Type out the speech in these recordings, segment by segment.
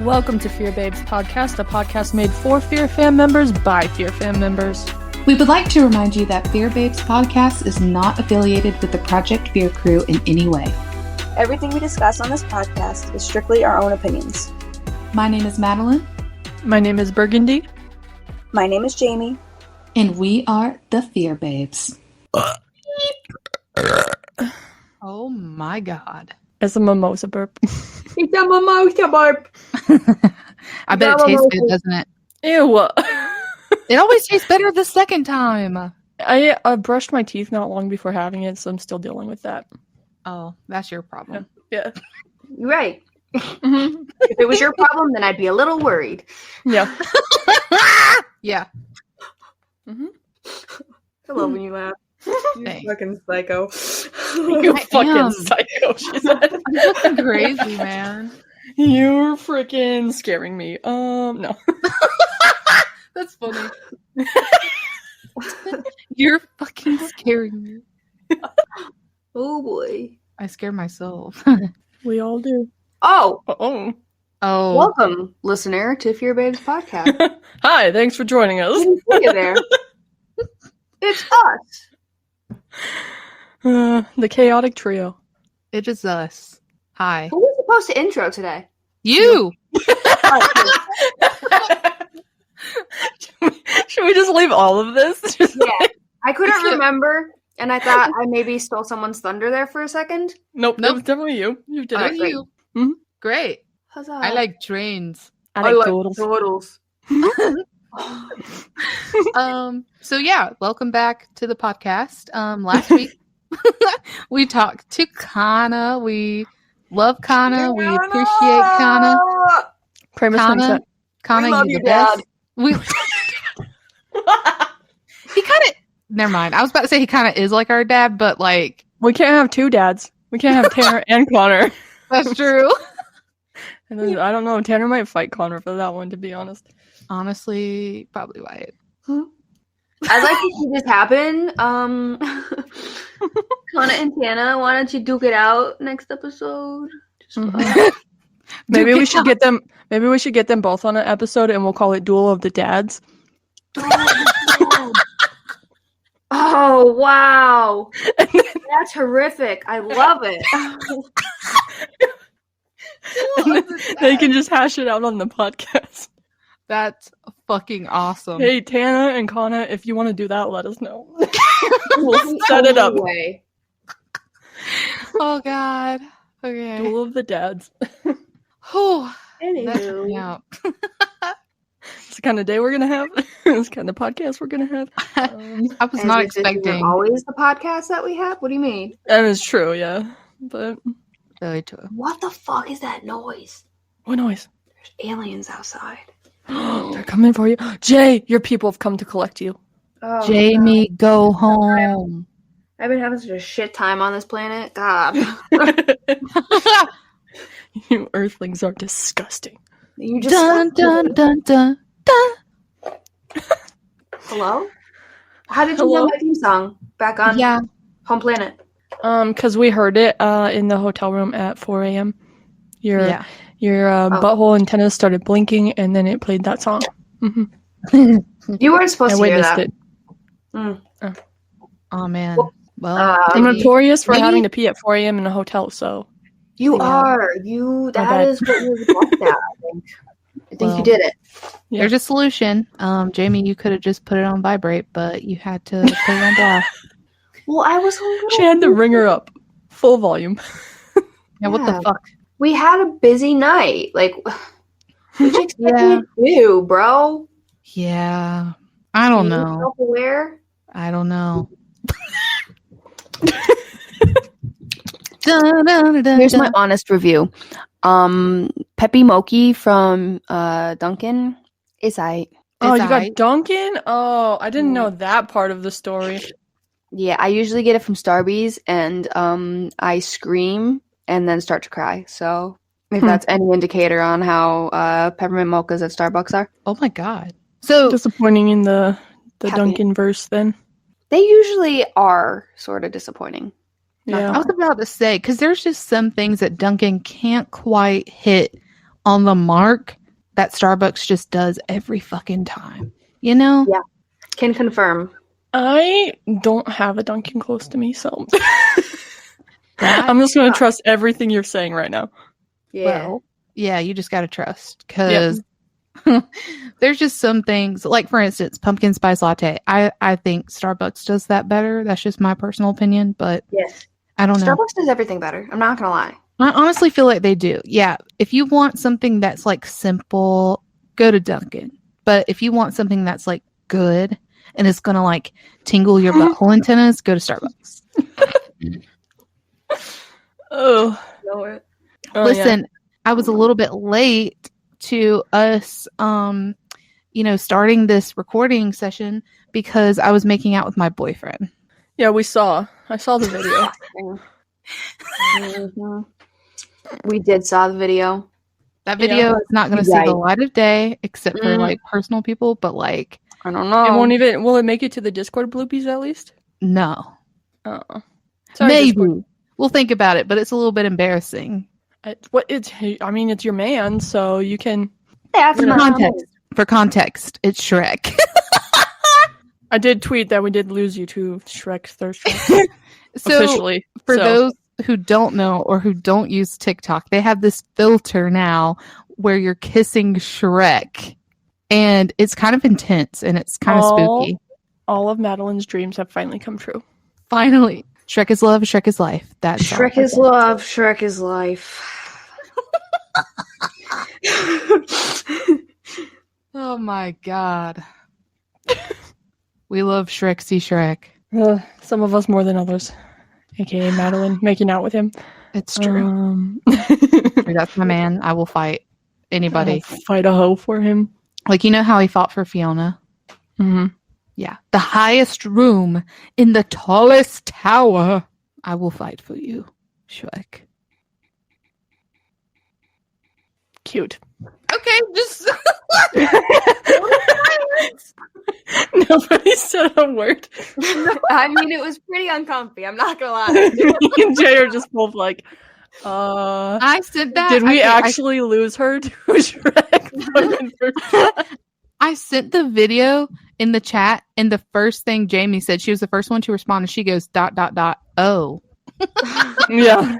Welcome to Fear Babes Podcast, a podcast made for Fear Fam members by Fear Fam members. We would like to remind you that Fear Babes Podcast is not affiliated with the Project Fear crew in any way. Everything we discuss on this podcast is strictly our own opinions. My name is Madeline. My name is Burgundy. My name is Jamie. And we are the Fear Babes. Oh my god. It's a mimosa burp. It's a mimosa burp. I bet it tastes good, doesn't it? Ew. It always tastes better the second time. I brushed my teeth not long before having it, so I'm still dealing with that. Oh, that's your problem. Yeah. Right. Mm-hmm. If it was your problem, then I'd be a little worried. Yeah. Yeah. Mm-hmm. I love when you laugh. You Thanks. fucking psycho. You I fucking am. psycho, she said. I'm fucking crazy, man. You're freaking scaring me. No. That's funny. You're fucking scaring me. Oh boy. I scare myself. We all do. Oh, Oh. Oh. welcome, listener, to Fear Babes Podcast. Hi, thanks for joining us. Didn't see you there. It's us. The chaotic trio. It is us. Hi. Who was supposed to intro today? You! Should we just leave all of this? Yeah. I couldn't remember, and I thought I maybe stole someone's thunder there for a second. Nope, that Nope. was definitely you. You did Are it. great. you? Mhm. Great. Huzzah. I like trains. I like doodles. turtles. So yeah, welcome back to the podcast. Last week we talked to Kana. We love Kana. We appreciate Kana. Primus Kana, mindset. Kana, We love you you, the best. Dad. We he kind of. Never mind. I was about to say he kind of is like our dad, but like We can't have two dads. We can't have Tanner and Connor. that's true. And then, I don't know. Tanner might fight Connor for that one, to be honest. Honestly, probably Wyatt. I'd like to see this happen. Kana and Tana, why don't you duke it out next episode? Just Mhm. Maybe Duke we it should get them. Maybe we should get them both on an episode, and we'll call it Duel of the Dads. Oh, wow. That's horrific. I love it. And then they can just hash it out on the podcast. That's fucking awesome. Hey, Tana and Kana, if you want to do that, let us know. We'll set it up. Anyway. Oh god. Okay. Duel of the Dads. Whew. That's Anywho. yeah. It's the kind of day we're gonna have. It's the kind of podcast we're gonna have. I was As not if this isn't expecting. always the podcast that we have? What do you mean? And it's true, yeah. But Very true. What the fuck is that noise? what noise? There's aliens outside. They're coming for you. Jay, your people have come to collect you. Oh, Jamie, go home. I've been having such a shit time on this planet. God. You earthlings are disgusting. You just Dun dun dun dun dun. Hello? How did you Hello? know my theme song back on Yeah. Home Planet? Because we heard it in the hotel room at 4 a.m. Your Yeah. butthole antennas started blinking, and then it played that song. hmm You weren't supposed I to hear witnessed that. it. Mm. Oh man. Well, I'm Maybe- notorious for maybe- having to pee at 4 a.m. in a hotel, so You Yeah. are. You. My That bad. is what you looked at. I think. Well, You did it. yeah. there's a solution. Jamie, you could have just put it on vibrate, but you had to put it on blast. Well, I was a little. she had to ring her up full volume. Yeah, what the Yeah. fuck? We had a busy night. Like, what you expect Yeah. me to do, bro? Yeah. I don't You know. Self-aware. I don't know. Dun, dun, dun, Here's dun. my honest review. Peppy Moki from Dunkin' is Oh, you It's got aight. Dunkin'? Oh, I didn't know that part of the story. Yeah, I usually get it from Starbucks, and I scream and then start to cry. So if that's any indicator on how peppermint mochas at Starbucks are, Oh my god. So Disappointing in the Happy. Dunkin' verse then. they usually are sort of disappointing. Yeah. I was about to say, because there's just some things that Duncan can't quite hit on the mark. that Starbucks just does every fucking time. You know? Yeah. Can confirm. I don't have a Dunkin' close to me, so I'm just going to trust everything you're saying right now. Yeah. Well, yeah, you just got to trust because there's just some things, like for instance, pumpkin spice latte. I think Starbucks does that better. That's just my personal opinion, but yes. I don't know. Starbucks does everything better. I'm not gonna lie. I honestly feel like they do. Yeah, if you want something that's like simple, go to Dunkin'. But if you want something that's like good and it's gonna like tingle your butthole antennas, go to Starbucks. Oh. Listen, I was a little bit late to us starting this recording session because I was making out with my boyfriend. Yeah, I saw the video. Mm-hmm. We did saw the video. That video is not going to see the light of day except for like personal people, but like I don't know. It won't even. Will it make it to the Discord bloopies at least? No. Oh, maybe Discord. We'll think about it, but it's a little bit embarrassing. It's your man, so you can. Yeah, for context, it's Shrek. I did tweet that we did lose you to Shrek Thirst Trap. Officially. For those who don't know or who don't use TikTok, they have this filter now where you're kissing Shrek. And it's kind of intense and it's kind of spooky. All of Madeline's dreams have finally come true. Finally. Shrek is love, Shrek is life. That's Shrek is love, Shrek is life. Oh my god. We love Shrek, see Shrek. Some of us more than others. AKA Madeline, making out with him. It's true. That's my man. I will fight anybody. Fight a hoe for him. Like, you know how he fought for Fiona? Mm-hmm. Yeah. The highest room in the tallest tower. I will fight for you, Shrek. Cute. Okay, just... Nobody said a word. I mean, it was pretty uncomfy. I'm not gonna lie. Me and Jay are just both like, I said that. Did we actually lose her to Shrek? I sent the video in the chat, and the first thing Jamie said, she was the first one to respond, and she goes, ... Oh. Yeah.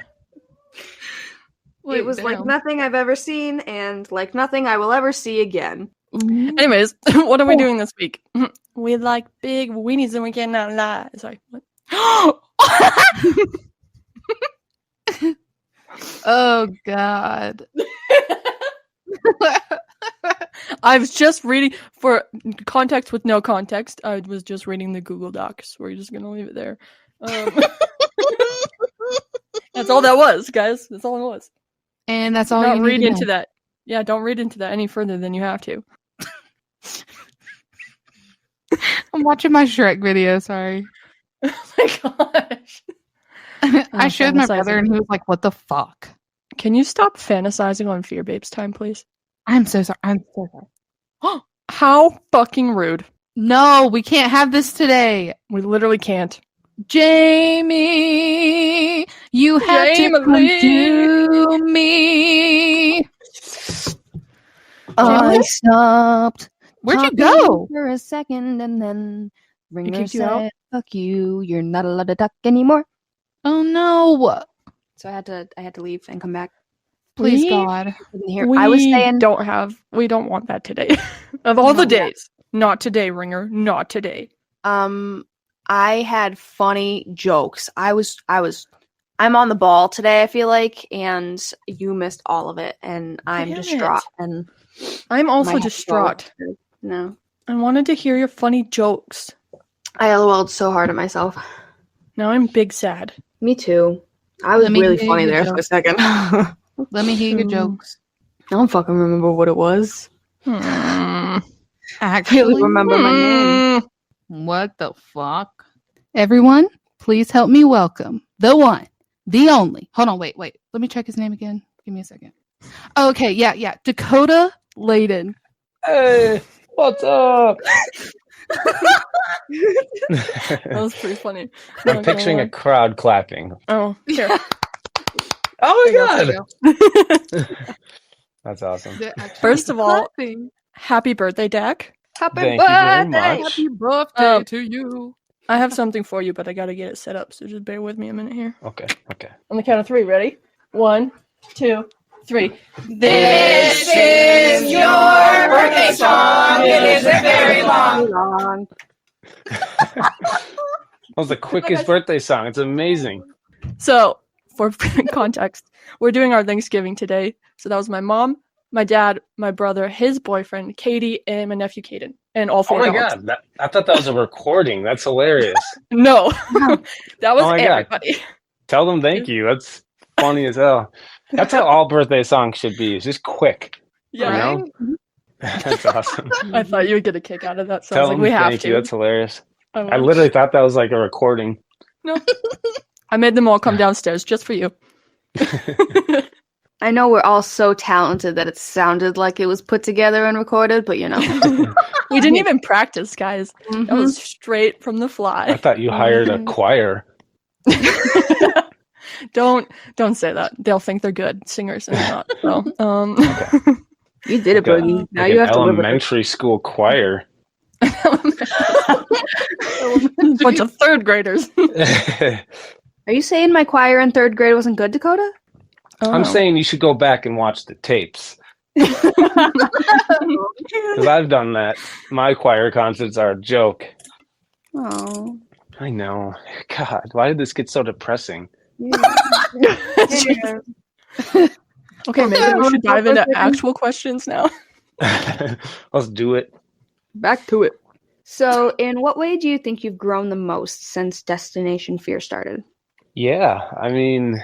It was like nothing I've ever seen, and like nothing I will ever see again. Anyways, what are we doing this week? We like big weenies and we cannot lie. Sorry, what? Oh, God. I was just reading, for context with no context, I was just reading the Google Docs. We're just going to leave it there. That's all that was, guys. That's all it was. And that's all Don't you read need to into know. that. Yeah, don't read into that any further than you have to. I'm watching my Shrek video, sorry. Oh my gosh. I showed my brother and he was like, what the fuck? Can you stop fantasizing on Fear Babe's time, please? I'm so sorry. How fucking rude. No, we can't have this today. We literally can't. Jamie, you have to come to me. I stopped. Where'd you go? For a second, and then Ringer kicked you out? said, "Fuck you! You're not allowed to talk anymore." Oh no! So I had to leave and come back. Please, We- God. I was saying, we don't want that today. Of all the days. Not today, Ringer. Not today. I had funny jokes. I'm on the ball today, I feel like, and you missed all of it, and I'm Damn distraught. it. And I'm also my distraught. No, I wanted to hear your funny jokes. I LOL'd so hard at myself. Now I'm big sad. Me too. I was Let me really hear funny your there for a second. I Let me hear your jokes. don't fucking remember what it was. I Actually, really remember my name. what the fuck? Everyone, please help me welcome the one, the only. Hold on, wait. Let me check his name again. Give me a second. Okay, yeah. Dakota Laden. Hey, what's up? That was pretty funny. I'm picturing a crowd clapping. Oh, here. Oh my god! That's awesome. They're actually First of all, clapping. happy birthday, Dak. Happy Thank you very birthday! much. Happy birthday Um, to you. I have something for you, but I gotta get it set up, so just bear with me a minute here. Okay. On the count of 3, ready? 1, 2, 3. This is your birthday song. It is a very long. That was the quickest birthday song. It's amazing. So, for context, we're doing our Thanksgiving today. So that was my mom, my dad, my brother, his boyfriend, Katie, and my nephew, Caden, and all Oh 4 my dogs. god! I thought that was a recording. That's hilarious. No, that was Oh my God. everybody. Tell them thank you. That's funny as hell. That's how all birthday songs should be. It's just quick. Yeah, You know? That's awesome. I thought you would get a kick out of that. So I Tell was like, them we have thank to. you. That's hilarious. I will. literally thought that was like a recording. No. I made them all come downstairs just for you. I know we're all so talented that it sounded like it was put together and recorded, but you know. We didn't even practice, guys. That Mhm. was straight from the I fly. thought you hired a choir. Don't say that. They'll think they're good singers and they're not. So, You did it, Like a- Boogie. Now like you an have to live with it. elementary school choir. bunch of 3rd graders. Are you saying my choir in 3rd grade wasn't good, Dakota? I'm saying you should go back and watch the tapes. Because I've done that. My choir concerts are a joke. Oh. I know. God, why did this get so depressing? Okay, maybe we should dive into actual questions now. Let's do it. Back to it. So, in what way do you think you've grown the most since Destination Fear started? Yeah, I mean,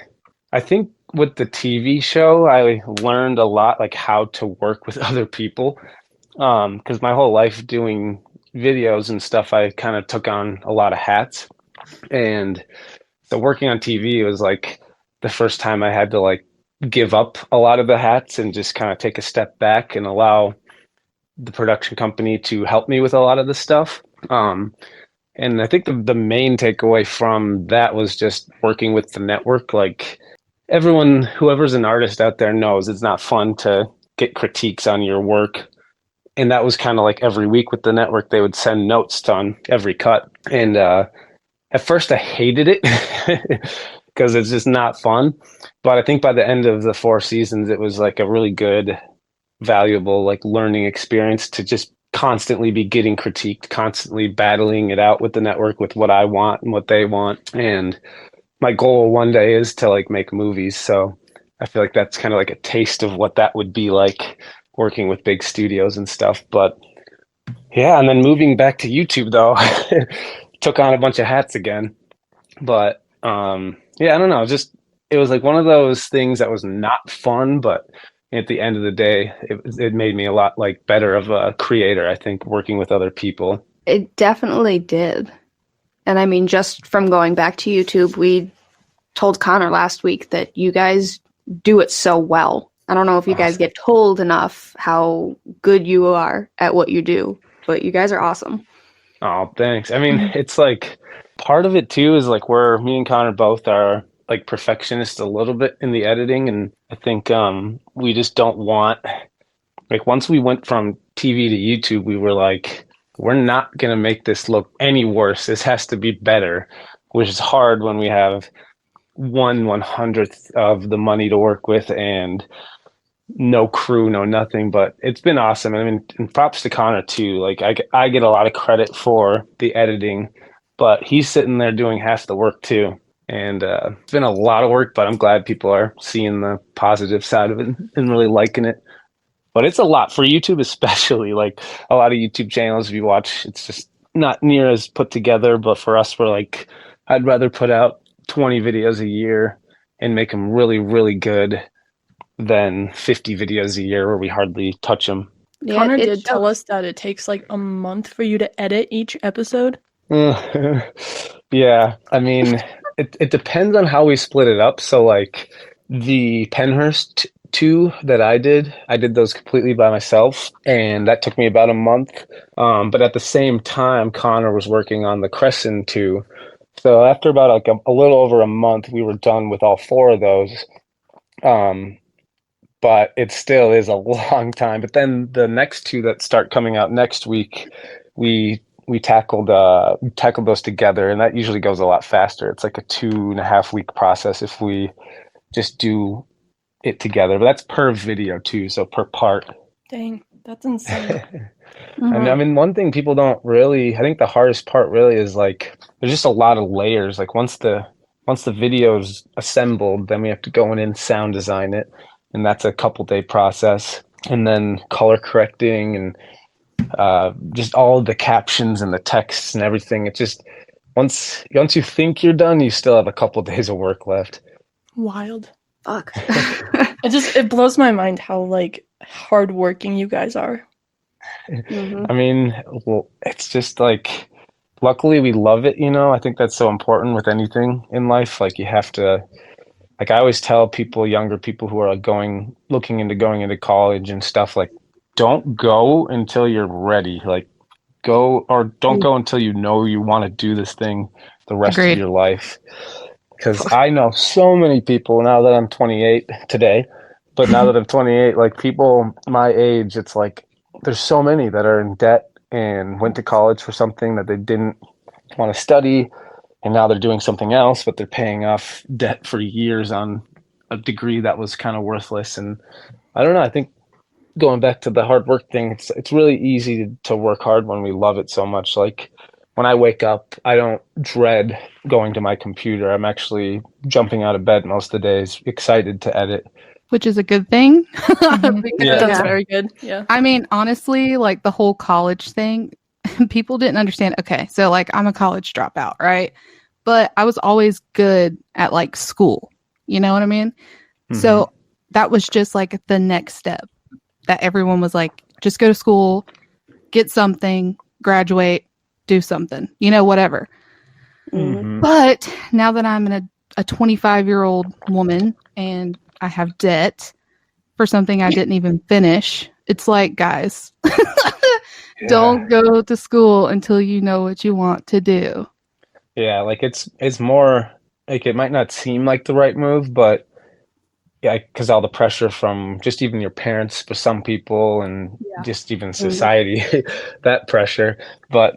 I think with the TV show, I learned a lot, like how to work with other people. Because my whole life doing videos and stuff, I kind of took on a lot of hats. And so working on TV was like the first time I had to like give up a lot of the hats and just kind of take a step back and allow the production company to help me with a lot of the stuff. And I think the main takeaway from that was just working with the network. Like everyone, whoever's an artist out there knows it's not fun to get critiques on your work. And that was kind of like every week with the network, they would send notes on every cut. And at first I hated it because it's just not fun. But I think by the end of the 4 seasons, it was like a really good, valuable, like learning experience to just constantly be getting critiqued, constantly battling it out with the network with what I want and what they want. And my goal one day is to like make movies. So I feel like that's kind of like a taste of what that would be like working with big studios and stuff. But yeah, and then moving back to YouTube though, took on a bunch of hats again. But yeah, I don't know, just it was like one of those things that was not fun, but at the end of the day, it made me a lot like better of a creator, I think, working with other people. It definitely did. And I mean, just from going back to YouTube, we told Connor last week that you guys do it so well. I don't know if you guys get told enough how good you are at what you do, but you guys are awesome. Oh, thanks. I mean, it's like part of it too is like where me and Connor both are like perfectionists a little bit in the editing. And I think we just don't want, like once we went from TV to YouTube, we were like, we're not going to make this look any worse. This has to be better, which is hard when we have 1/100th of the money to work with and no crew, no nothing. But it's been awesome. I mean, and props to Connor too. Like I get a lot of credit for the editing, but he's sitting there doing half the work too. And it's been a lot of work, but I'm glad people are seeing the positive side of it and really liking it. But it's a lot for YouTube, especially like a lot of YouTube channels. If you watch, it's just not near as put together. But for us, we're like, I'd rather put out 20 videos a year and make them really, really good than 50 videos a year where we hardly touch them. Yeah, Connor it did tell shows. us that it takes like a month for you to edit each episode. Yeah, I mean, it depends on how we split it up. So like the Penhurst 2 that I did those completely by myself, and that took me about a month. But at the same time, Connor was working on the Crescent 2. So after about like a little over a month, we were done with all 4 of those. but it still is a long time. But then the next two that start coming out next week, we tackled those together, and that usually goes a lot faster. It's like a 2.5 week process if we just do it together. But that's per video too, so per part. Dang, that's insane. And I mean, one thing people don't really, I think the hardest part really is like there's just a lot of layers. Like once the video's assembled, then we have to go in and sound design it, and that's a couple-day process. And then color correcting and just all of the captions and the texts and everything. It just once you think you're done, you still have a couple days of work left. Wild. Fuck. It blows my mind how like hardworking you guys are. Mhm. I mean, well, it's just like, luckily we love it, you know. I think that's so important with anything in life. Like you have to, like I always tell people, younger people who are like looking into going into college and stuff, like don't go until you're ready. Like don't go until you know you want to do this thing the rest Agreed. of your life. Because I know so many people now that I'm 28 today, but now that I'm 28, like people my age, it's like there's so many that are in debt and went to college for something that they didn't want to study, and now they're doing something else, but they're paying off debt for years on a degree that was kind of worthless. And I don't know, I think going back to the hard work thing, it's really easy to work hard when we love it so much. Like when I wake up, I don't dread going to my computer. I'm actually jumping out of bed most of the days, excited to edit. which is a good thing. Mhm. Because, That's Yeah. very good. Yeah. I mean, honestly, like the whole college thing, people didn't understand. Okay, so like I'm a college dropout, right? But I was always good at like school. You know what I mean? So that was just like the next step that everyone was like, just go to school, get something, graduate, do something, whatever. Mhm. But now that I'm a 25-year-old woman and I have debt for something I didn't even finish, it's like, guys, don't go to school until you know what you want to do. Yeah, like it's more like it might not seem like the right move, but yeah, because all the pressure from just even your parents for some people and just even society, that pressure. But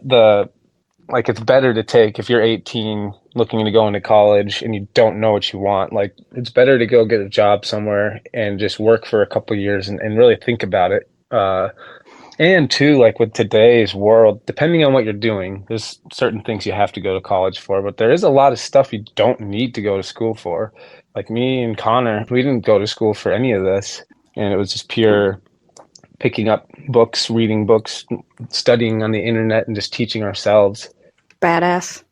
it's better to take if you're 18 looking to go into college and you don't know what you want, like it's better to go get a job somewhere and just work for a couple of years and really think about it. And too, like with today's world, depending on what you're doing, there's certain things you have to go to college for, but there is a lot of stuff you don't need to go to school for. Like me and Connor, we didn't go to school for any of this, and it was just pure picking up books, reading books, studying on the internet, and just teaching ourselves. Badass.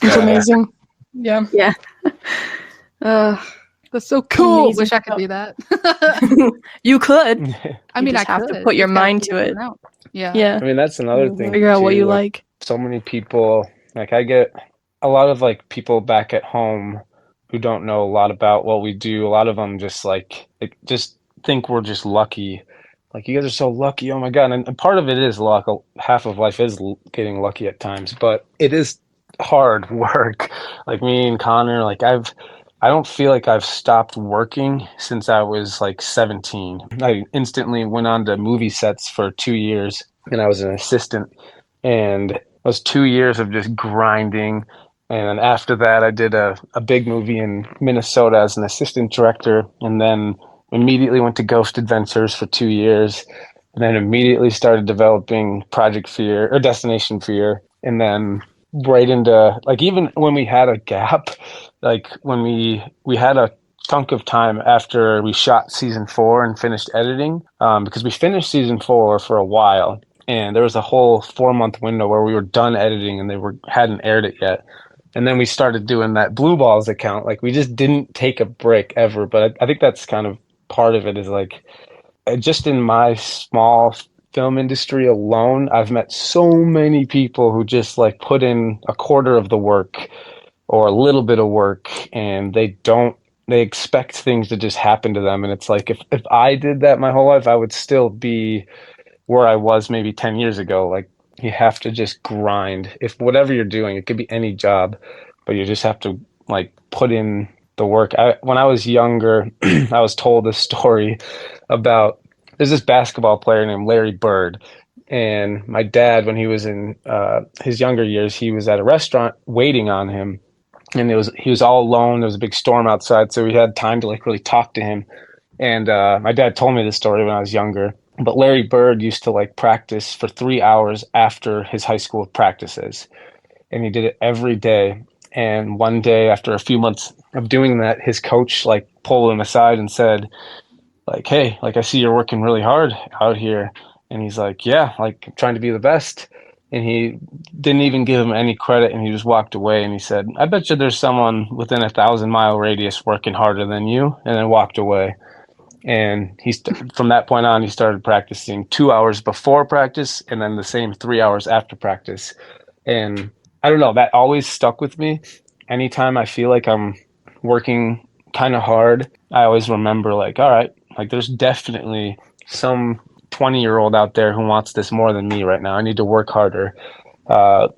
It's Yeah. amazing. Yeah. Yeah. That's so cool. Amazing Wish I could stuff. do that. You could. I mean, just I have to could. put your Just gotta mind figure to it. out. Yeah. Yeah. I mean, that's another thing. Figure out what too, you like. So many people, like I get a lot of like people back at home who don't know a lot about what we do. A lot of them just just think we're just lucky. Like you guys are so lucky. Oh my God. And part of it is luck. Half of life is getting lucky at times, but it is hard work. Like me and Connor, I don't feel like I've stopped working since I was like 17. I instantly went on to movie sets for 2 years and I was an assistant, and it was 2 years of just grinding. And then after that, I did a big movie in Minnesota as an assistant director, and then immediately went to Ghost Adventures for 2 years, and then immediately started developing Project Fear or Destination Fear, and then right into like even when we had a gap, like when we had a chunk of time after we shot season 4 and finished editing, because we finished season 4 for a while, and there was a whole 4-month window where we were done editing and they hadn't aired it yet. And then we started doing that Blue Balls account. Like we just didn't take a break ever. But I think that's kind of part of it is like just in my small film industry alone, I've met so many people who just like put in a quarter of the work or a little bit of work, and they expect things to just happen to them. And it's like if I did that my whole life, I would still be where I was maybe 10 years ago. Like you have to just grind. If whatever you're doing, it could be any job, but you just have to like put in the work. When I was younger, I was told this story about there's this basketball player named Larry Bird. And my dad, when he was in his younger years, he was at a restaurant waiting on him. And he was all alone. There was a big storm outside, so we had time to like really talk to him. And my dad told me this story when I was younger. But Larry Bird used to like practice for 3 hours after his high school practices. And he did it every day. And one day, after a few months of doing that, his coach like pulled him aside and said, like, hey, like I see you're working really hard out here. And he's like, yeah, like I'm trying to be the best. And he didn't even give him any credit, and he just walked away. And he said, I bet you there's someone within 1,000-mile radius working harder than you, and then walked away. And from that point on, he started practicing 2 hours before practice and then the same 3 hours after practice. And I don't know, that always stuck with me. Anytime I feel like I'm working kind of hard, I always remember like, all right, like there's definitely some 20-year-old out there who wants this more than me right now. I need to work harder. I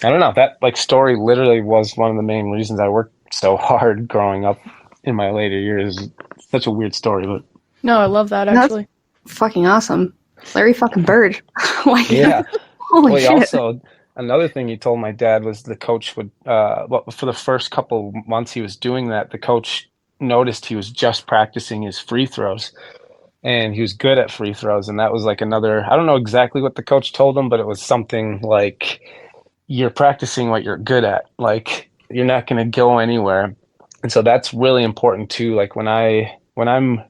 don't know. That like story literally was one of the main reasons I worked so hard growing up in my later years. Such a weird story, but No, I love that actually. That's fucking awesome. Larry fucking Bird. Like, yeah. holy Well, he shit. also, another thing he told my dad was the coach would, for the first couple months he was doing that, the coach noticed he was just practicing his free throws. And he was good at free throws. And that was like another, I don't know exactly what the coach told him, but it was something like, you're practicing what you're good at. Like, you're not going to go anywhere. And so that's really important too. Like when I'm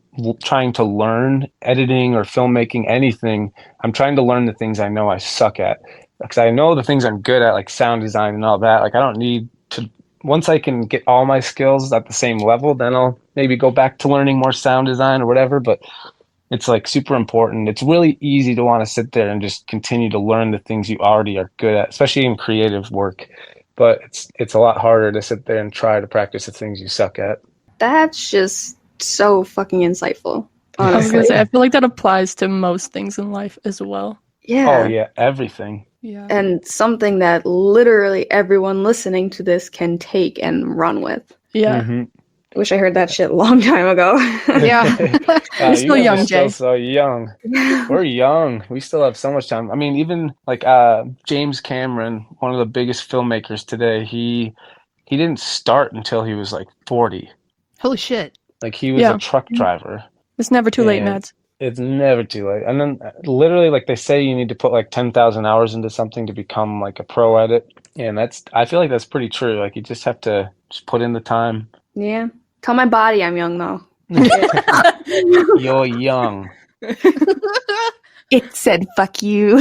trying to learn editing or filmmaking, anything, I'm trying to learn the things I know I suck at. Because I know the things I'm good at, like sound design and all that. Like I don't need to, once I can get all my skills at the same level, then I'll maybe go back to learning more sound design or whatever. But it's like super important. It's really easy to want to sit there and just continue to learn the things you already are good at, especially in creative work. But it's a lot harder to sit there and try to practice the things you suck at. That's just so fucking insightful. I was Honestly. gonna say, I feel like that applies to most things in life as well. Yeah. Oh yeah, everything. Yeah. And something that literally everyone listening to this can take and run with. Yeah. Mhm. I wish I heard that shit a long time ago. Yeah. You're still you guys young, are still Jay. so young. We're young. We still have so much time. I mean, even like James Cameron, one of the biggest filmmakers today, he didn't start until he was like 40. Holy shit. Like he was Yeah. a truck driver. It's never too late, And Mads. It's never too late. And then literally like they say you need to put like 10,000 hours into something to become like a pro at it. And I feel like that's pretty true. Like you just have to just put in the time. Yeah. Tell my body I'm young though. You're young. It said fuck you.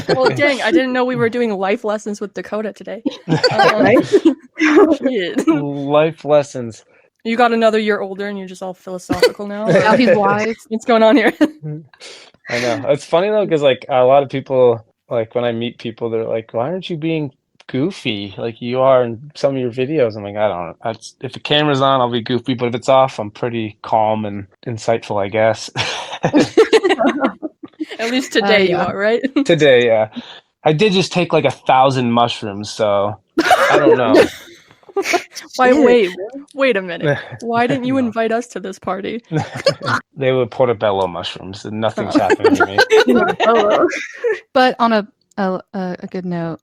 Well, dang, I didn't know we were doing life lessons with Dakota today. Shit. Life lessons. You got another year older and you're just all philosophical now. Now he's wise. What's going on here? I know. It's funny though, because like a lot of people, like when I meet people, they're like, "Why aren't you being goofy like you are in some of your videos?" I'm like, I don't know. If the camera's on, I'll be goofy, but if it's off, I'm pretty calm and insightful, I guess. At least today you yeah. are, right? Today, yeah. I did just take like 1,000 mushrooms, so I don't know. Wait a minute. Why didn't you No. invite us to this party? They were portobello mushrooms, and nothing's happening to me. But on a good note,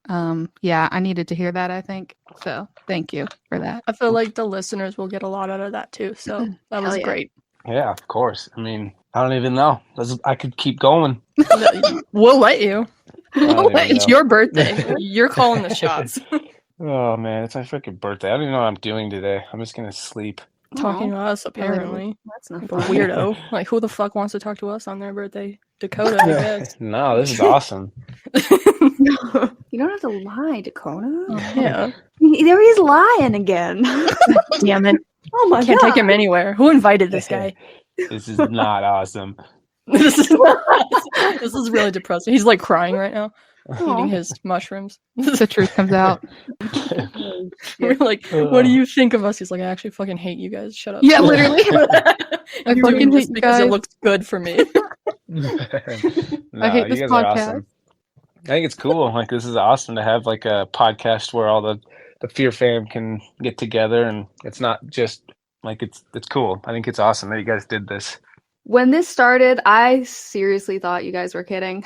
yeah, I needed to hear that, I think. So thank you for that. I feel like the listeners will get a lot out of that too. So that was Hell yeah. great. Yeah, of course. I mean, I don't even know. I could keep going. We'll let you. I don't even It's know. your birthday. You're calling the shots. Oh man, it's my freaking birthday. I don't even know what I'm doing today. I'm just gonna sleep. Talking to us, apparently. That's not Like a fun. weirdo. Like, who the fuck wants to talk to us on their birthday? Dakota, I guess. No, this is awesome. You don't have to lie, Dakota. Yeah. There he's lying again. Damn it. Oh my Can't god. take him anywhere. Who invited this guy? This is not awesome. This is really depressing. He's like crying right now, eating his mushrooms. The truth comes out. We're like, what do you think of us? He's like, I actually fucking hate you guys. Shut up. Yeah, literally. I'm fucking doing this hate you because it guys. looks good for me. No, hate you this guys are podcast. awesome. I think it's cool. Like this is awesome to have like a podcast where all the the Fear fam can get together, and it's not just like it's cool. I think it's awesome that you guys did this. When this started, I seriously thought you guys were kidding.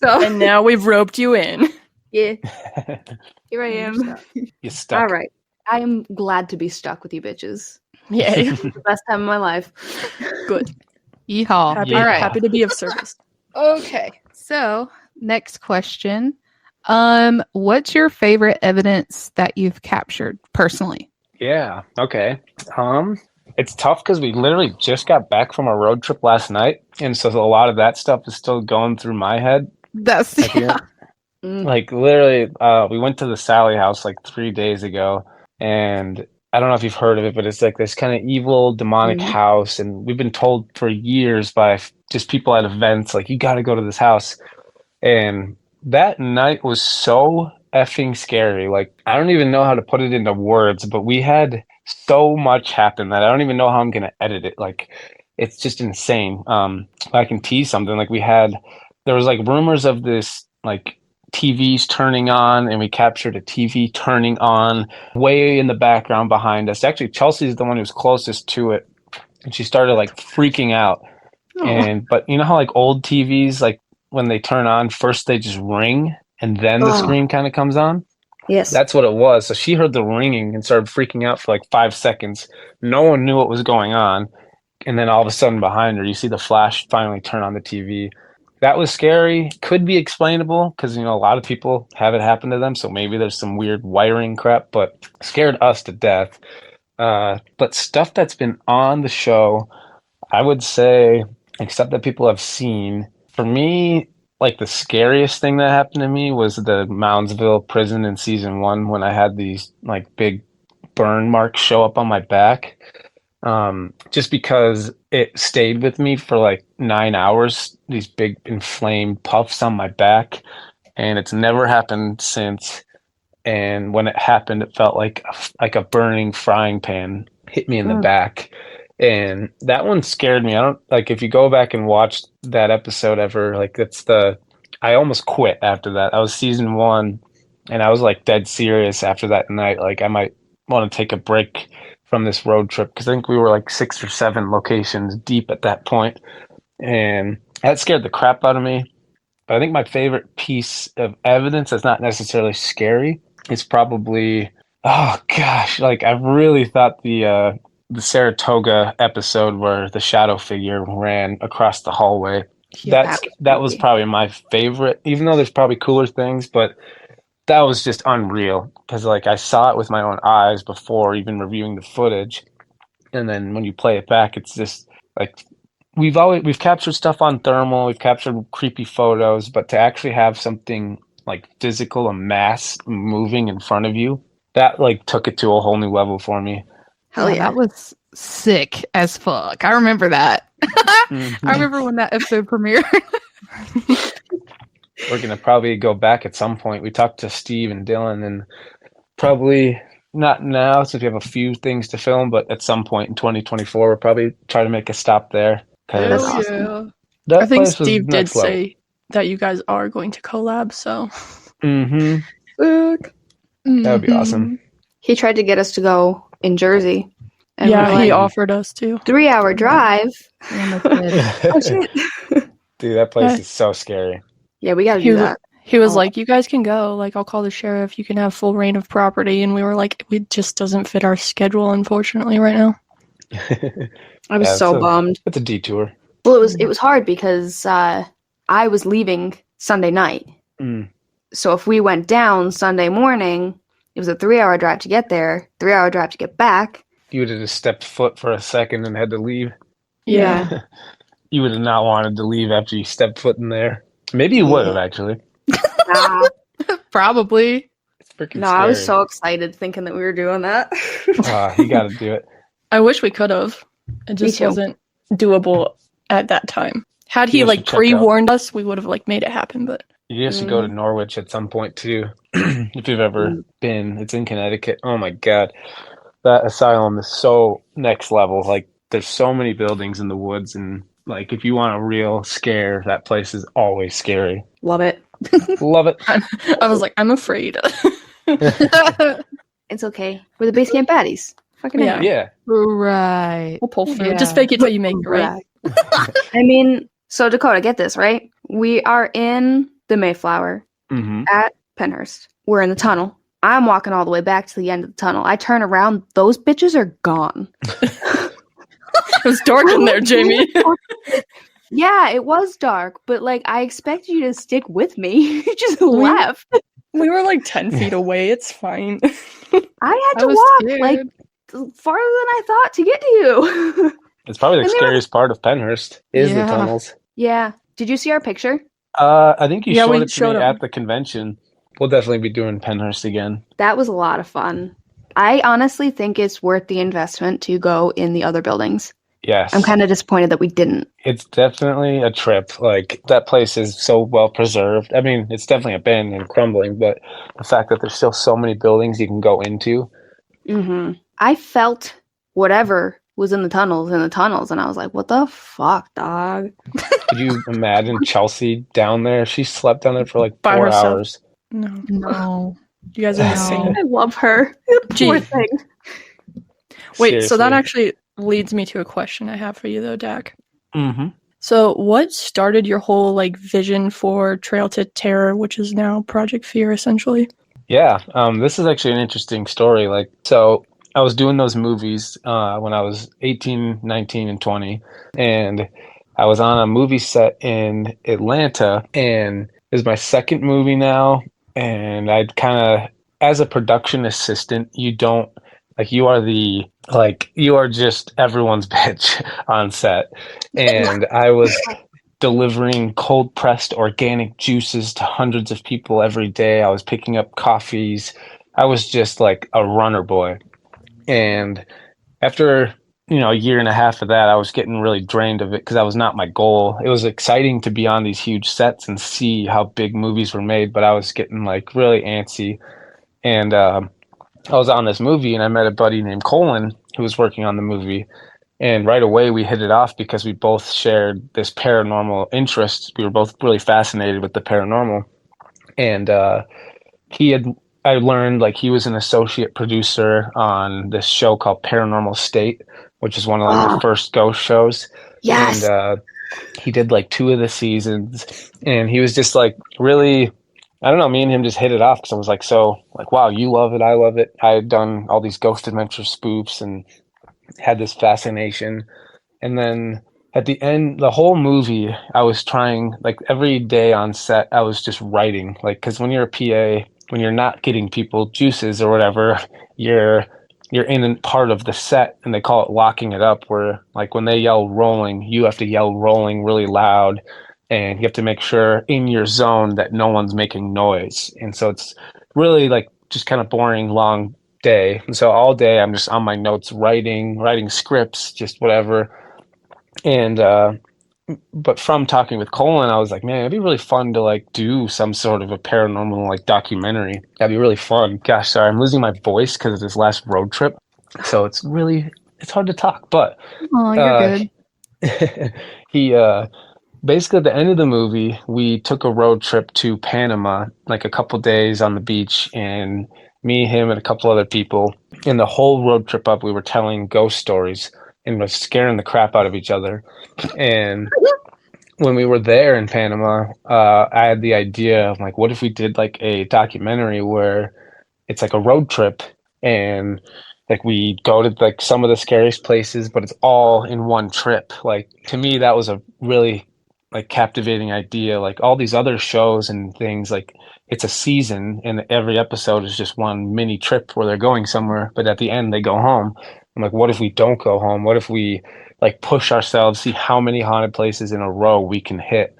And now we've roped you in. Yeah, here I am. You're stuck. All right. I am glad to be stuck with you bitches. Yay. The best time of my life. Good. Yeehaw. Happy, All right. happy to be of service. Okay. So, next question. What's your favorite evidence that you've captured personally? Yeah. Okay. It's tough because we literally just got back from a road trip last night, and so a lot of that stuff is still going through my head. That's Like literally, we went to the Sally house like 3 days ago, and I don't know if you've heard of it, but it's like this kind of evil, demonic house, and we've been told for years by just people at events, like, you got to go to this house. And that night was so effing scary. Like, I don't even know how to put it into words, but we had so much happen that I don't even know how I'm going to edit it. Like, it's just insane. I can tease something. Like, there was like rumors of this, like, TVs turning on, and we captured a TV turning on way in the background behind us. Actually, Chelsea's the one who's closest to it, and she started like freaking out. But you know how like old TVs, like when they turn on, first they just ring and then the screen kind of comes on? Yes. That's what it was. So she heard the ringing and started freaking out for like 5 seconds. No one knew what was going on. And then all of a sudden behind her, you see the flash finally turn on the TV. That was scary. Could be explainable because, you know, a lot of people have it happen to them. So maybe there's some weird wiring crap, but scared us to death. But stuff that's been on the show, I would say, except that people have seen, for me, like the scariest thing that happened to me was the Moundsville prison in season 1 when I had these like big burn marks show up on my back. Just because it stayed with me for like 9 hours, these big inflamed puffs on my back, and it's never happened since. And when it happened, it felt like a burning frying pan hit me in the back. And that one scared me. I don't like, if you go back and watch that episode ever, like I almost quit after that. I was season 1 and I was like dead serious after that night. Like I might want to take a break from this road trip because I think we were like 6 or 7 locations deep at that point. And that scared the crap out of me. But I think my favorite piece of evidence that's not necessarily scary is probably, oh gosh, like I really thought the Saratoga episode where the shadow figure ran across the hallway. That was probably my favorite, even though there's probably cooler things, but that was just unreal because like I saw it with my own eyes before even reviewing the footage. And then when you play it back, it's just like we've captured stuff on thermal, we've captured creepy photos, but to actually have something like physical, a mass moving in front of you, that like took it to a whole new level for me. Hell yeah. That was sick as fuck. I remember that. I remember when that episode premiered. We're going to probably go back at some point. We talked to Steve and Dylan, and probably not now since we have a few things to film, but at some point in 2024, we'll probably try to make a stop there. Hell awesome. yeah. I think Steve did say that you guys are going to collab, so. That would be awesome. He tried to get us to go in Jersey. And yeah, he offered us to. 3-hour drive. Oh, shit. Dude, that place is so scary. Yeah, we got to do that. He was like, you guys can go. Like, I'll call the sheriff. You can have full reign of property. And we were like, it just doesn't fit our schedule, unfortunately, right now. I was so bummed. It's a detour. Well, it was hard because I was leaving Sunday night. So if we went down Sunday morning, it was a 3-hour drive to get there, 3-hour drive to get back. You would have just stepped foot for a second and had to leave. Yeah. You would have not wanted to leave after you stepped foot in there. Maybe you would have, actually. Nah. Probably. It's freaking No, scary. I was so excited thinking that we were doing that. You got to do it. I wish we could have. It just wasn't doable at that time. Had he like pre-warned us, we would have like made it happen. But you have to go to Norwich at some point too, if you've ever been. It's in Connecticut. Oh my god, that asylum is so next level. Like, there's so many buildings in the woods, and like if you want a real scare, that place is always scary. Love it. Love it. I was like, I'm afraid. It's okay. We're the base camp baddies. Fucking Yeah. Yeah. Right. We'll pull through. Yeah. Just fake it till you make it, right? I mean, so Dakota, get this, right? We are in the Mayflower Mm-hmm. at Penhurst. We're in the tunnel. I'm walking all the way back to the end of the tunnel. I turn around. Those bitches are gone. It was dark in there, Jamie. Yeah, it was dark, but like I expected you to stick with me. You just left. We were like 10 feet away. It's fine. I had to was walk scared. like farther than I thought to get to you. It's probably the And they were- scariest part of Penhurst is Yeah. the tunnels. Yeah. Did you see our picture? I think you Yeah, showed we it to showed me 'em. at the convention. We'll definitely be doing Penhurst again. That was a lot of fun. I honestly think it's worth the investment to go in the other buildings. Yes. I'm kind of disappointed that we didn't. It's definitely a trip. Like, that place is so well preserved. I mean, it's definitely abandoned and crumbling, but the fact that there's still so many buildings you can go into. I felt whatever was in the tunnels, and I was like, what the fuck, dog? Could you imagine Chelsea down there? She slept down there for like By 4 herself. hours. No. No. You guys are No. insane. I love her. Gee. Poor thing. Wait, so that Seriously. actually leads me to a question I have for you, though, Dak. Mm-hmm. So, what started your whole like vision for Trail to Terror, which is now Project Fear, essentially? Yeah, this is actually an interesting story. Like, so I was doing those movies when I was 18, 19, and 20, and I was on a movie set in Atlanta, and it was my second movie now, and I'd kind of, as a production assistant, you don't, like, you are just everyone's bitch on set, and I was delivering cold pressed organic juices to hundreds of people every day. I was picking up coffees. I was just like a runner boy. And after, a year and a half of that, I was getting really drained of it because that was not my goal. It was exciting to be on these huge sets and see how big movies were made, but I was getting like really antsy. And I was on this movie and I met a buddy named Colin who was working on the movie. And right away, we hit it off because we both shared this paranormal interest. We were both really fascinated with the paranormal. And I learned like he was an associate producer on this show called Paranormal State, which is one of like the first ghost shows. Yes. And he did like 2 of the seasons. And he was just like really, I don't know, me and him just hit it off because I was like, so like, wow, you love it. I love it. I had done all these Ghost Adventure spoofs and had this fascination. And then at the end, the whole movie, I was trying, like every day on set, I was just writing. Like, because when you're a PA, when you're not getting people juices or whatever, you're in a part of the set, and they call it locking it up, where like when they yell rolling, you have to yell rolling really loud, and you have to make sure in your zone that no one's making noise. And so it's really like just kind of boring, long day. And so all day I'm just on my notes writing scripts, just whatever. And but from talking with Colin, I was like, man, it'd be really fun to like do some sort of a paranormal like documentary. That'd be really fun. Gosh, sorry, I'm losing my voice because of this last road trip. So it's hard to talk, but Oh, you're good. he basically at the end of the movie, we took a road trip to Panama, like a couple days on the beach, and me, him, and a couple other people. And the whole road trip up, we were telling ghost stories and was scaring the crap out of each other. And when we were there in Panama, I had the idea of like, what if we did like a documentary where it's like a road trip and like we go to like some of the scariest places, but it's all in one trip. Like to me, that was a really like captivating idea. Like all these other shows and things, like it's a season and every episode is just one mini trip where they're going somewhere, but at the end they go home. I'm like, what if we don't go home? What if we like push ourselves, see how many haunted places in a row we can hit?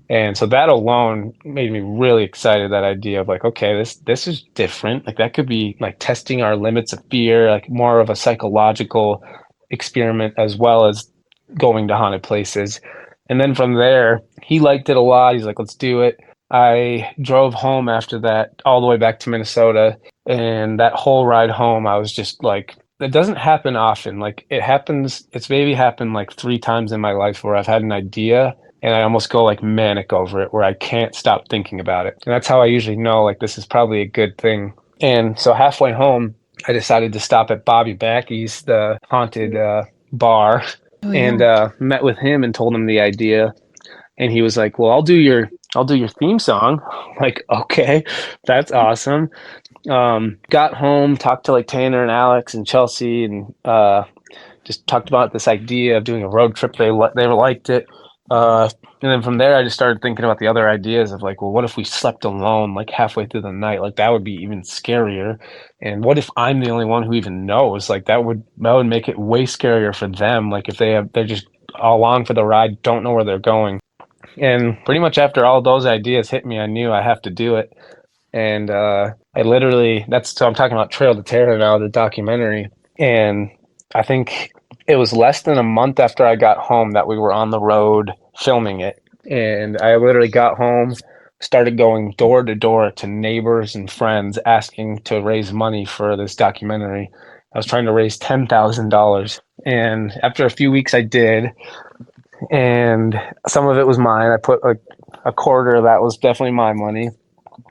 And so that alone made me really excited, that idea of like, okay, this is different. Like that could be like testing our limits of fear, like more of a psychological experiment as well as going to haunted places. And then from there, he liked it a lot. He's like, let's do it. I drove home after that all the way back to Minnesota. And that whole ride home, I was just like, it doesn't happen often. Like it's maybe happened like 3 times in my life where I've had an idea and I almost go like manic over it, where I can't stop thinking about it. And that's how I usually know like this is probably a good thing. And so halfway home, I decided to stop at Bobby Backy's, the haunted bar, Oh, and yeah. met with him and told him the idea. And he was like, "Well, I'll do your theme song." I'm like, okay, that's awesome. Got home, talked to like Tanner and Alex and Chelsea, and just talked about this idea of doing a road trip. They liked it. And then from there, I just started thinking about the other ideas of like, well, what if we slept alone like halfway through the night? Like that would be even scarier. And what if I'm the only one who even knows? Like that would make it way scarier for them. Like if they're just along for the ride, don't know where they're going. And pretty much after all those ideas hit me, I knew I have to do it. And I literally, so I'm talking about Trail to Terror now, the documentary. And I think it was less than a month after I got home that we were on the road filming it. And I literally got home, started going door to door to neighbors and friends asking to raise money for this documentary. I was trying to raise $10,000. And after a few weeks, I did. And some of it was mine. I put a quarter that was definitely my money.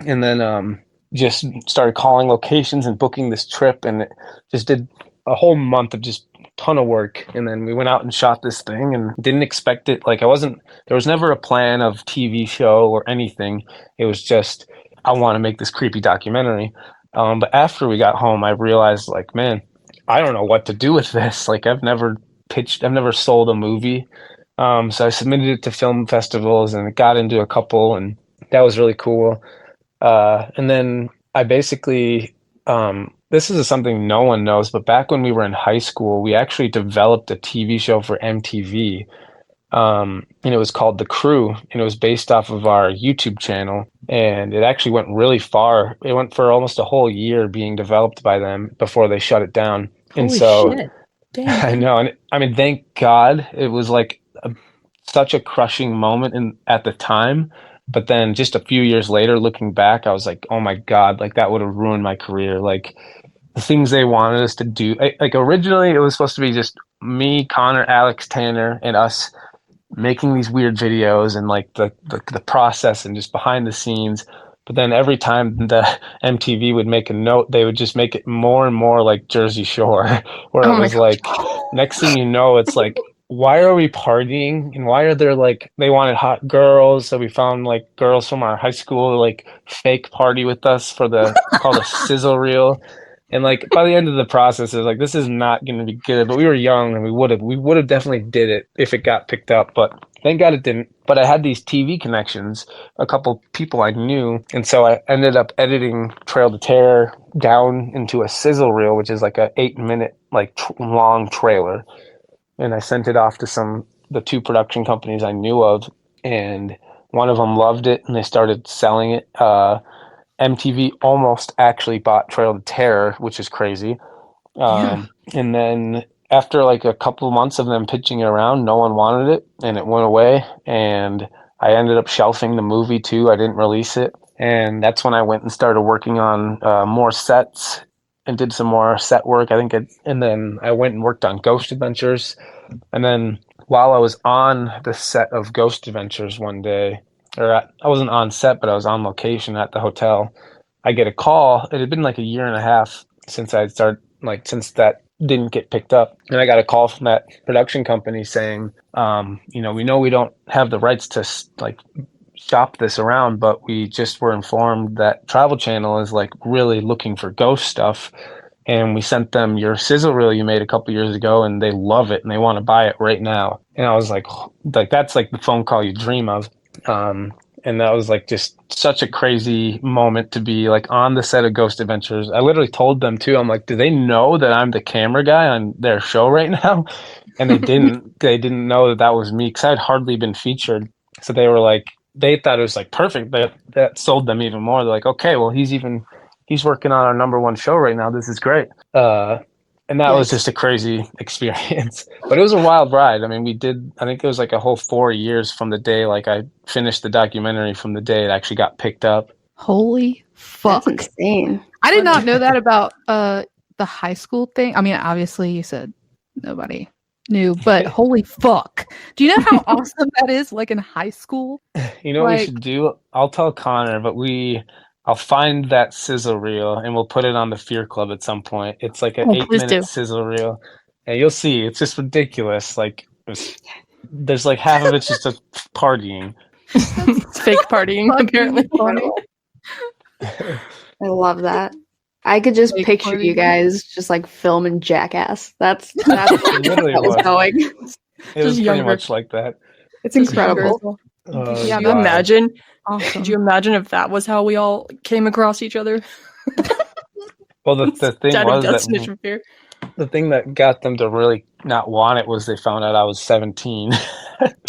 And then just started calling locations and booking this trip, and just did a whole month of just ton of work. And then we went out and shot this thing and didn't expect it. Like there was never a plan of TV show or anything. It was just, I want to make this creepy documentary. But after we got home, I realized like, man, I don't know what to do with this. Like I've never sold a movie. So I submitted it to film festivals and it got into a couple, and that was really cool. And then I basically, this is something no one knows, but back when we were in high school, we actually developed a TV show for MTV. And it was called The Crew, and it was based off of our YouTube channel. And it actually went really far. It went for almost a whole year being developed by them before they shut it down. And Holy so shit. Dang. I know. And I mean, thank God it was like such a crushing moment at the time. But then just a few years later, looking back, I was like, oh my God, like that would have ruined my career. Like the things they wanted us to do. Like originally, it was supposed to be just me, Connor, Alex, Tanner, and us making these weird videos and like the process and just behind the scenes. But then every time the MTV would make a note, they would just make it more and more like Jersey Shore, where Oh it my was like, next thing you know, it's like, why are we partying? And why are there like, they wanted hot girls. So we found like girls from our high school, to, like fake party with us for called a sizzle reel. And like by the end of the process, it was like, this is not going to be good. But we were young and we would have definitely did it if it got picked up. But thank God it didn't. But I had these TV connections, a couple people I knew. And so I ended up editing Trail to Terror down into a sizzle reel, which is like a 8-minute like long trailer. And I sent it off to the 2 production companies I knew of. And one of them loved it and they started selling it. MTV almost actually bought Trail to Terror, which is crazy. And then after like a couple of months of them pitching it around, no one wanted it and it went away. And I ended up shelving the movie too. I didn't release it. And that's when I went and started working on more sets and did some more set work. And then I went and worked on Ghost Adventures. And then while I was on the set of Ghost Adventures one day, I wasn't on set, but I was on location at the hotel, I get a call. It had been like a year and a half since since that didn't get picked up. And I got a call from that production company saying, we know we don't have the rights to like shop this around, but we just were informed that Travel Channel is like really looking for ghost stuff. And we sent them your sizzle reel you made a couple years ago, and they love it and they want to buy it right now. And I was like that's like the phone call you dream of. And that was like just such a crazy moment to be like on the set of Ghost Adventures. I literally told them too, I'm like, do they know that I'm the camera guy on their show right now? And they didn't. They didn't know that was me because I had hardly been featured. So they were like, they thought it was like perfect. That sold them even more. They're like, okay, well, he's working on our #1 show right now. This is great. And that was just a crazy experience. But it was a wild ride. I mean, I think it was like a whole 4 years from the day like I finished the documentary from the day it actually got picked up. Holy fuck. That's insane. I did not know that about the high school thing. I mean, obviously you said nobody knew, but holy fuck. Do you know how awesome that is, like in high school? You know what we should do? I'll tell Connor, but we I'll find that sizzle reel and we'll put it on the Fear Club at some point. It's like an Oh, please 8-minute do. sizzle reel, and you'll see it's just ridiculous. Like there's like half of it's just a partying. It's fake partying, Fucking apparently. funny. I love that. I could just Fake picture party. you guys just like filming Jackass. That's where It literally that was was. going. It was Just pretty younger. much like that. It's Just younger as incredible. well. Oh, Yeah, Could you God. imagine? Awesome. Could you imagine if that was how we all came across each other? Well, the thing Instead of was that Destination Fear. the thing that got them to really not want it was they found out I was 17.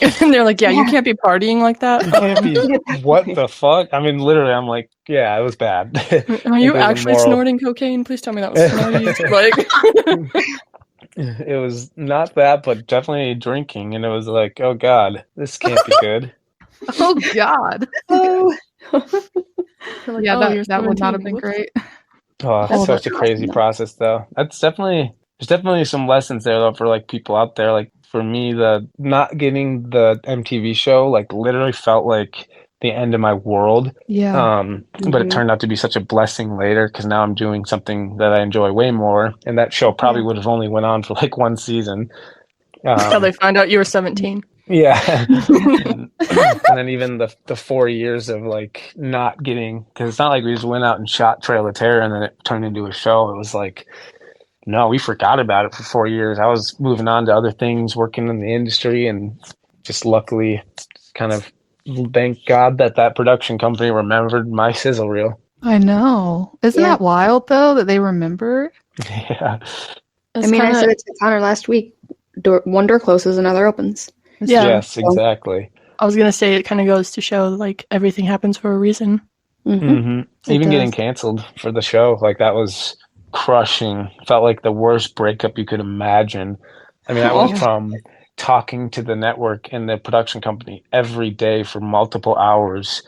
And they're like, yeah, you can't be partying like that. You can't be, what the fuck? I mean, literally, I'm like, yeah, it was bad. Are you It was actually immoral. snorting cocaine? Please tell me that was snorting. Like, It was not that, but definitely drinking. And it was like, oh God, this can't be good. Oh God. Oh, they're like, Yeah, oh, you're that would not have 17. been Whoops. great. Oh, That's such a crazy process, though. There's definitely some lessons there, though, for like people out there. Like for me, the not getting the MTV show, like literally felt like the end of my world. Yeah. But it turned out to be such a blessing later because now I'm doing something that I enjoy way more. And that show probably would have only went on for like one season. How they find out you were 17. Yeah. And then even the 4 years of like not getting, because it's not like we just went out and shot Trail of Terror and then it turned into a show. It was like, no, we forgot about it for 4 years. I was moving on to other things, working in the industry, and just luckily kind of thank God that production company remembered my sizzle reel. I know. Isn't Yeah. that wild though that they remember? Yeah. It's I mean, kinda- I said it to Connor last week. One door closes, another opens. Yeah. Yes, exactly. I was gonna say it kind of goes to show like everything happens for a reason. hmm It Even getting does. canceled for the show, like that was crushing. Felt like the worst breakup you could imagine. I mean, I went from talking to the network and the production company every day for multiple hours,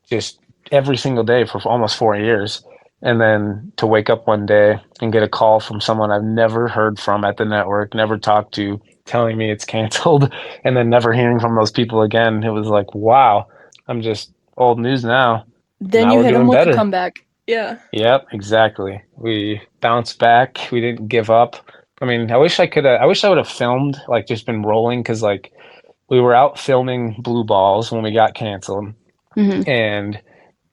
just every single day for almost 4 years. And then to wake up one day and get a call from someone I've never heard from at the network, never talked to, telling me it's canceled, and then never hearing from those people again. It was like, wow, I'm just old news now. Then Now you we're hit doing them with better. a comeback. Yeah. Yep, exactly. We bounced back. We didn't give up. I mean, I wish I would have filmed, like just been rolling, because like we were out filming Blue Balls when we got canceled, and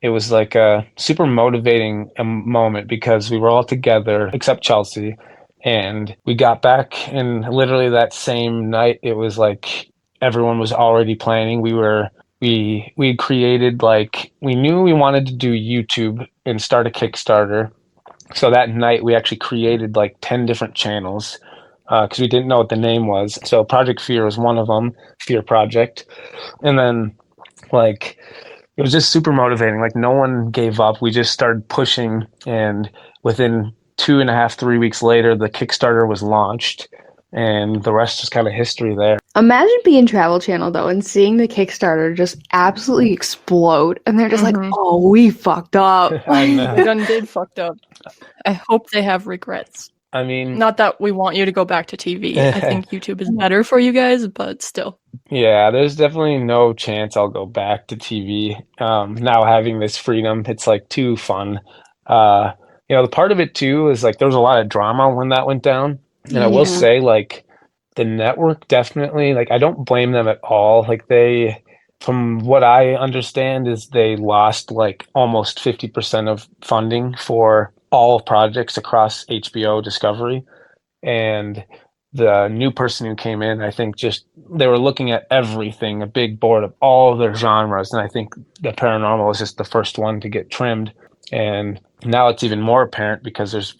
it was like a super motivating moment because we were all together except Chelsea, and we got back, and literally that same night it was like everyone was already planning. We had created, like, we knew we wanted to do YouTube and start a Kickstarter. So that night we actually created like 10 different channels because we didn't know what the name was. So Project Fear was one of them, Fear Project. And then like it was just super motivating. Like no one gave up. We just started pushing, and within 2.5, 3 weeks later, the Kickstarter was launched, and the rest is kind of history there. Imagine being Travel Channel though and seeing the Kickstarter just absolutely explode, and they're just like, "Oh, we fucked up." I know. They done did fucked up. I hope they have regrets. I mean, Not that we want you to go back to TV. I think YouTube is better for you guys, but still. yeah, there's definitely no chance I'll go back to TV. Now having this freedom, it's like too fun. The part of it too is like there was a lot of drama when that went down. And I will Yeah. say, like, the network definitely, like, I don't blame them at all. Like, from what I understand, is they lost like almost 50% of funding for all projects across HBO Discovery. And the new person who came in, I think just they were looking at everything, a big board of all of their genres. And I think the paranormal was just the first one to get trimmed. And now it's even more apparent because there's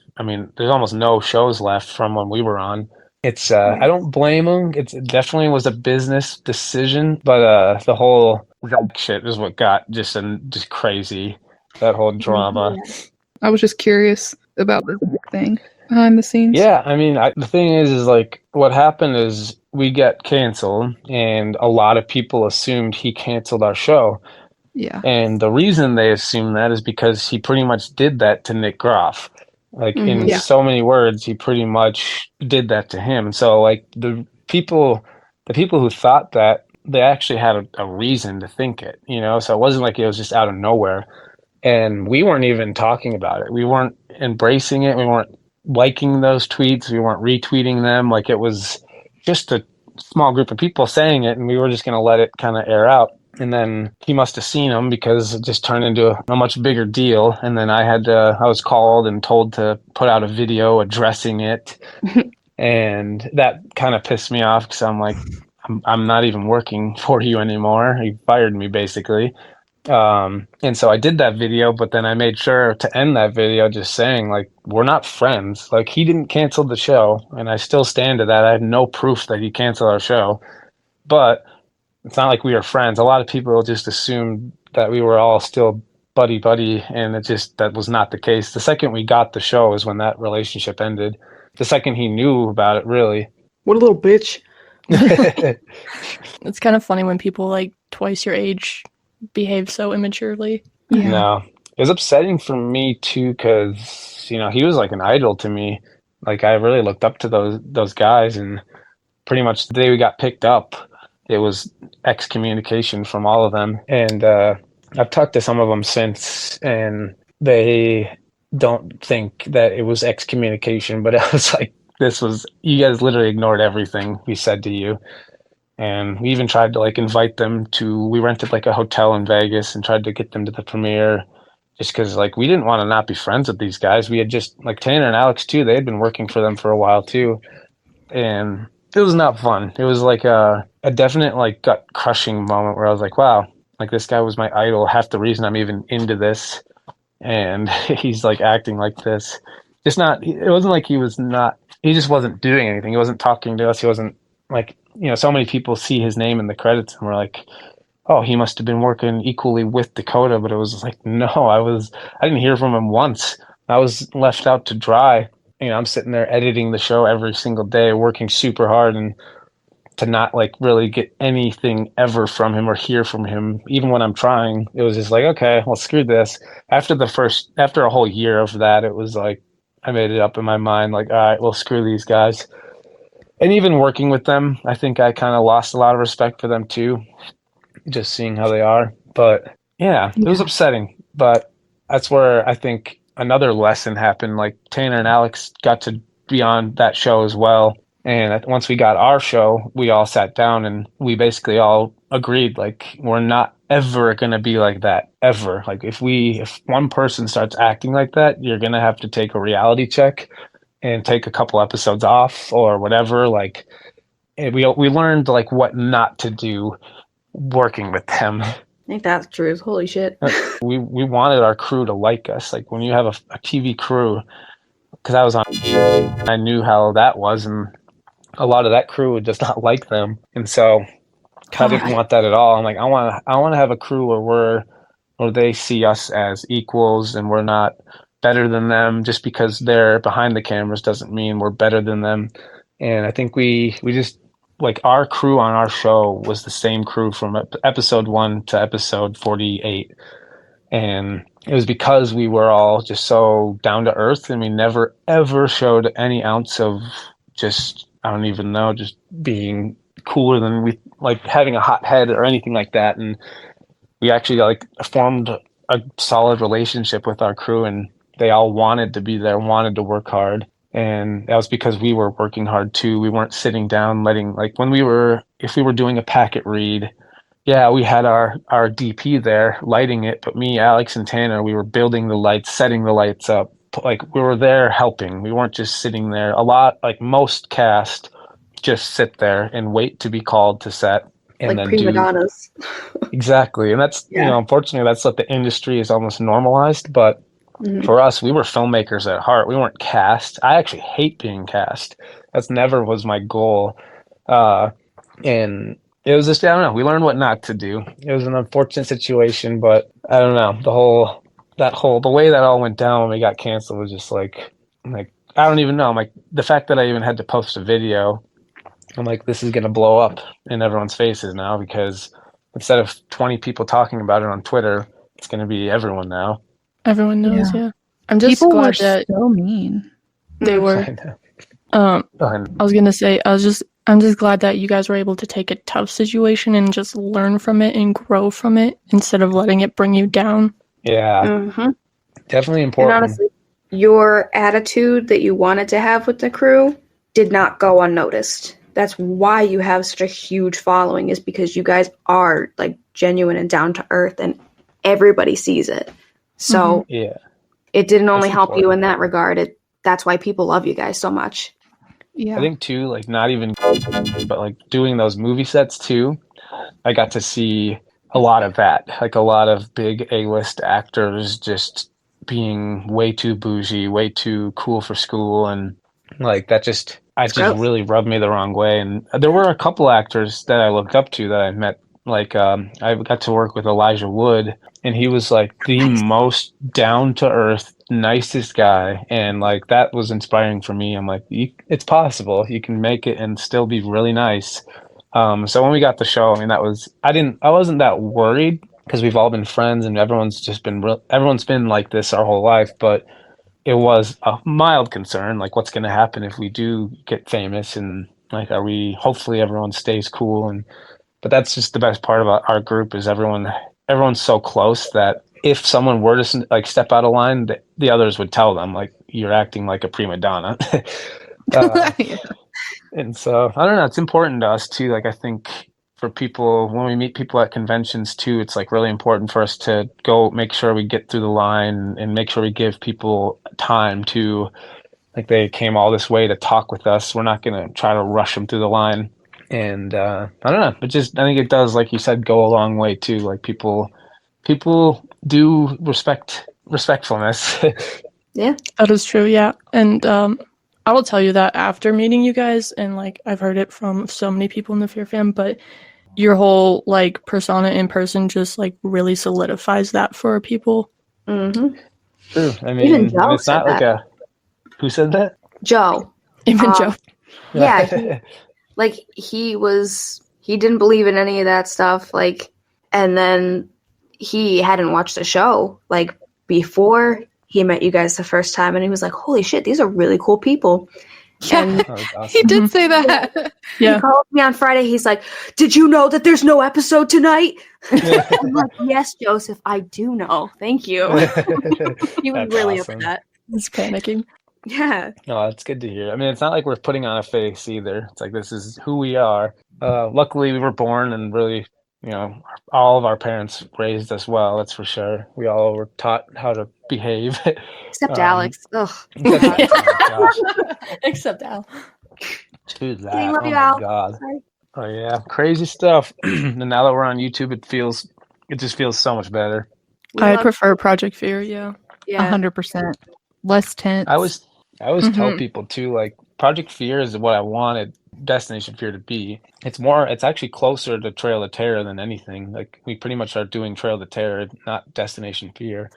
almost no shows left from when we were on. It's I don't blame them. It definitely was a business decision, but the whole shit is what got just crazy. That whole drama. I was just curious about this thing behind the scenes. Yeah, I mean, the thing is like what happened is we got canceled, and a lot of people assumed he canceled our show. Yeah. And the reason they assume that is because he pretty much did that to Nick Groff. Like in so many words, he pretty much did that to him. And so like the people who thought that, they actually had a reason to think it, So it wasn't like it was just out of nowhere. And we weren't even talking about it. We weren't embracing it. We weren't liking those tweets. We weren't retweeting them. Like, it was just a small group of people saying it, and we were just going to let it kind of air out. And then he must have seen them because it just turned into a much bigger deal. And then I was called and told to put out a video addressing it. And that kind of pissed me off because I'm like, I'm not even working for you anymore. He fired me basically. And so I did that video, but then I made sure to end that video just saying, like, we're not friends. Like, he didn't cancel the show, and I still stand to that. I have no proof that he canceled our show, but it's not like we are friends. A lot of people just assumed that we were all still buddy, and that was not the case. The second we got the show is when that relationship ended. The second he knew about it, really. What a little bitch. It's kind of funny when people like twice your age behave so immaturely. Yeah. No, it was upsetting for me too, because he was like an idol to me. Like, I really looked up to those guys, and pretty much the day we got picked up, it was excommunication from all of them. And I've talked to some of them since, and they don't think that it was excommunication, but it was like, you guys literally ignored everything we said to you. And we even tried to like invite them we rented like a hotel in Vegas and tried to get them to the premiere, just because like we didn't want to not be friends with these guys. We had just, like, Tanner and Alex too, they had been working for them for a while too. And it was not fun. It was like a definite like gut crushing moment where I was like, wow, like, this guy was my idol, half the reason I'm even into this. And he's like acting like this. It wasn't like he just wasn't doing anything. He wasn't talking to us. He wasn't like, so many people see his name in the credits and we're like, oh, he must have been working equally with Dakota. But it was like, no, I didn't hear from him once. I was left out to dry. I'm sitting there editing the show every single day, working super hard, and to not like really get anything ever from him or hear from him, even when I'm trying, it was just like, okay, well, screw this. After a whole year of that, it was like, I made it up in my mind, like, all right, well, screw these guys. And even working with them, I think I kind of lost a lot of respect for them too, just seeing how they are. But yeah, it was upsetting. But that's where I think another lesson happened. Like, Tanner and Alex got to be on that show as well. And once we got our show, we all sat down and we basically all agreed, like, we're not ever going to be like that, ever. Like, if one person starts acting like that, you're going to have to take a reality check and take a couple episodes off or whatever. Like, we learned like what not to do working with them. I think that's true. Holy shit. We wanted our crew to like us. Like, when you have a TV crew, because I was on, I knew how that was, and a lot of that crew does not like them, and so I didn't want that at all. I'm like, I want to have a crew where they see us as equals, and we're not better than them. Just because they're behind the cameras doesn't mean we're better than them. And I think we just, like, our crew on our show was the same crew from episode 1 to episode 48, and it was because we were all just so down to earth, and we never ever showed any ounce of just, I don't even know, just being cooler than we, like, having a hot head or anything like that. And we actually like formed a solid relationship with our crew, and they all wanted to be there, wanted to work hard. And that was because we were working hard too. We weren't sitting down letting, like, if we were doing a packet read, yeah, we had our DP there lighting it, but me, Alex, and Tanner, we were building the lights, setting the lights up. Like, we were there helping. We weren't just sitting there. A lot, like most cast, just sit there and wait to be called to set. And like then prima donnas. Exactly. And that's, unfortunately, that's what the industry is almost normalized. But for us, we were filmmakers at heart. We weren't cast. I actually hate being cast. That's never was my goal. And it was just, I don't know, we learned what not to do. It was an unfortunate situation, but I don't know, the way that all went down when we got canceled was just like I don't even know. I'm like, the fact that I even had to post a video, I'm like, this is going to blow up in everyone's faces now, because instead of 20 people talking about it on Twitter, it's going to be everyone now. Everyone knows, yeah. I'm just People glad were that so mean. they were. I was gonna say, I'm just glad that you guys were able to take a tough situation and just learn from it and grow from it instead of letting it bring you down. Yeah, Mm-hmm. definitely And important. honestly, your attitude that you wanted to have with the crew did not go unnoticed. That's why you have such a huge following, is because you guys are like genuine and down to earth, and everybody sees it. So Yeah, it didn't only that's help you in important. that regard. That's why people love you guys so much. I Yeah. think too, like not even, but like doing those movie sets too. I got to see a lot of that, like a lot of big A-list actors just being way too bougie, way too cool for school, and like that just, I It's just gross. really rubbed me the wrong way. And there were a couple actors that I looked up to that I met. Like I got to work with Elijah Wood, and he was like the Nice. most down to earth, nicest guy, and like that was inspiring for me. I'm like, it's possible. You can make it and still be really nice. So when we got the show, I mean, I wasn't that worried because we've all been friends and everyone's been like this our whole life, but it was a mild concern, like what's going to happen if we do get famous and like, hopefully everyone stays cool. But that's just the best part about our group is everyone's so close that if someone were to like step out of line, the others would tell them like, you're acting like a prima donna. uh, Yeah. and so I don't know, it's important to us too. Like I think for people when we meet people at conventions too, it's like really important for us to go make sure we get through the line and make sure we give people time to like they came all this way to talk with us. We're not gonna try to rush them through the line. And I don't know, but just I think it does, like you said, go a long way too. Like people do respectfulness. Yeah. That is true, yeah. And I will tell you that after meeting you guys, and like I've heard it from so many people in the Fear fam, but your whole like persona in person just like really solidifies that for people. Mm-hmm. True. I Even mean, and Joe it's said not like that. who said that? Joe. Even Joe. Yeah, he didn't believe in any of that stuff, like, and then he hadn't watched the show like before he met you guys the first time, and he was like, holy shit, these are really cool people. And Oh, that's awesome. He did say that. Yeah. he called me on Friday, he's like, did you know that there's no episode tonight? I'm like, yes, Joseph, I do know, thank you. He was That's really awesome. upset. He's panicking. Yeah. No, that's good to hear. I mean, it's not like we're putting on a face either. It's like this is who we are. Luckily, we were born and really, all of our parents raised us well. That's for sure. We all were taught how to behave. Except Alex. Ugh. Except Alex. Oh my gosh. Except Al. Dude, I that. love Oh you, my Al. God. Sorry. Oh yeah, crazy stuff. And now that we're on YouTube, it just feels so much better. We I love- prefer Project Fear, yeah. yeah. 100%. Less tense. I always tell Mhm. people too, like Project Fear is what I wanted Destination Fear to be. It's actually closer to Trail of Terror than anything. Like we pretty much are doing Trail of Terror, not Destination Fear.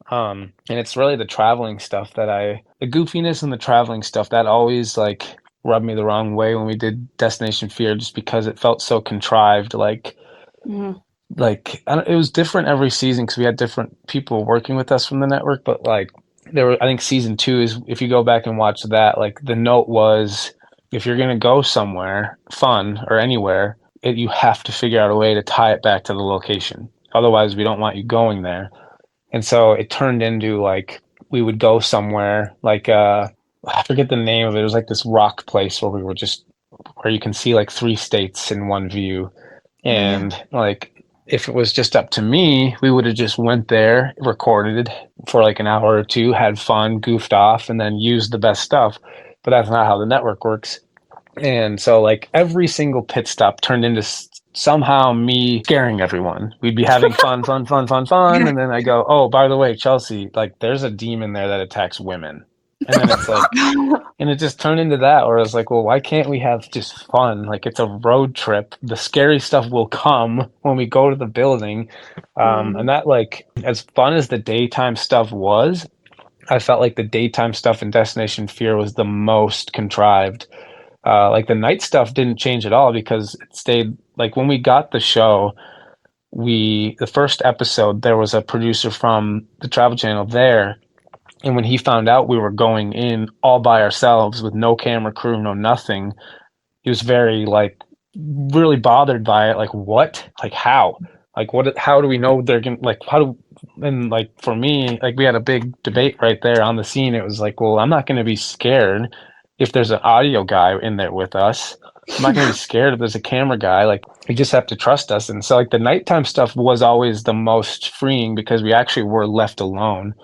And it's really the traveling stuff the goofiness and the traveling stuff that always like rubbed me the wrong way when we did Destination Fear, just because it felt so contrived. Mhm. It was different every season because we had different people working with us from the network, but like I think season 2 is, if you go back and watch that, like the note was, if you're going to go somewhere fun or anywhere, you have to figure out a way to tie it back to the location. Otherwise, we don't want you going there. And so it turned into like, we would go somewhere like, I forget the name of it. It was like this rock place where where you can see like 3 states in one view. And like, if it was just up to me, we would have just went there, recorded for like an hour or two, had fun, goofed off, and then used the best stuff. But that's not how the network works. And so like every single pit stop turned into somehow me scaring everyone. We'd be having fun, fun, fun, fun, fun. And then I go, oh, by the way, Chelsea, like there's a demon there that attacks women. And then it's like, and it just turned into that where I was like, well, why can't we have just fun? Like it's a road trip. The scary stuff will come when we go to the building. And that, like, as fun as the daytime stuff was, I felt like the daytime stuff in Destination Fear was the most contrived. Like the night stuff didn't change at all because it stayed, like when we got the show, the first episode, there was a producer from the Travel Channel there. And when he found out we were going in all by ourselves with no camera crew, no nothing, he was very like really bothered by it. Like, what? Like, how? Like, how do we know they're going to, like, and like for me, like we had a big debate right there on the scene. It was like, well, I'm not going to be scared if there's an audio guy in there with us. I'm not going to be scared if there's a camera guy. Like, you just have to trust us. And so, like, the nighttime stuff was always the most freeing because we actually were left alone.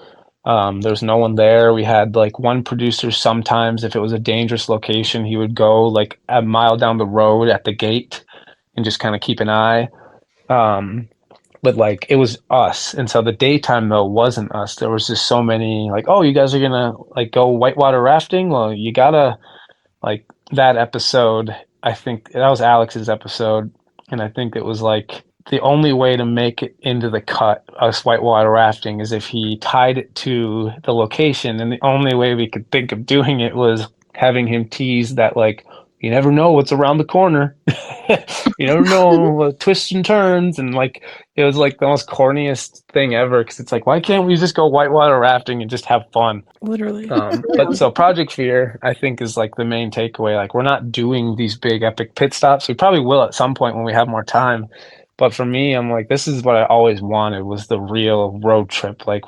There's no one there. We had like one producer sometimes, if it was a dangerous location, he would go like a mile down the road at the gate and just kind of keep an eye. But like it was us. And so the daytime though wasn't us. There was just so many like, oh, you guys are gonna like go whitewater rafting? Well, you gotta like that episode, I think that was Alex's episode, and I think it was like the only way to make it into the cut, us whitewater rafting, is if he tied it to the location, and the only way we could think of doing it was having him tease that like you never know what's around the corner. You never know twists and turns, and like it was like the most corniest thing ever because it's like, why can't we just go whitewater rafting and just have fun? Literally. But so Project Fear, I think, is like the main takeaway. Like we're not doing these big epic pit stops. We probably will at some point when we have more time. But for me, I'm like, this is what I always wanted was the real road trip. Like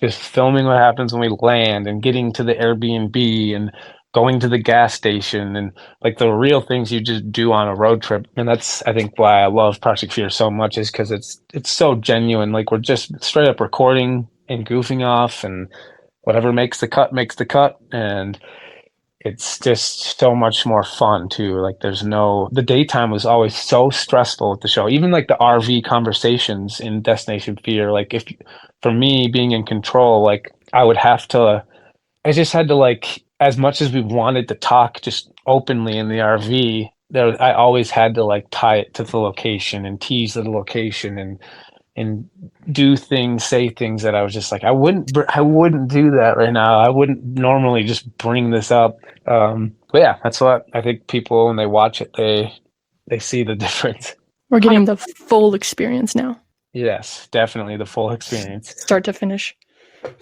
just filming what happens when we land and getting to the Airbnb and going to the gas station and like the real things you just do on a road trip. And that's, I think, why I love Project Fear so much is because it's so genuine. Like we're just straight up recording and goofing off, and whatever makes the cut. And it's just so much more fun too. Like the daytime was always so stressful with the show. Even like the RV conversations in Destination Fear, like if for me being in control, like I just had to like, as much as we wanted to talk just openly in the RV, I always had to like tie it to the location and tease the location and do things, say things that I was just like, I wouldn't do that right now. I wouldn't normally just bring this up. But yeah, that's what I think people, when they watch it, they see the difference. We're getting the full experience now. Yes, definitely the full experience. Start to finish.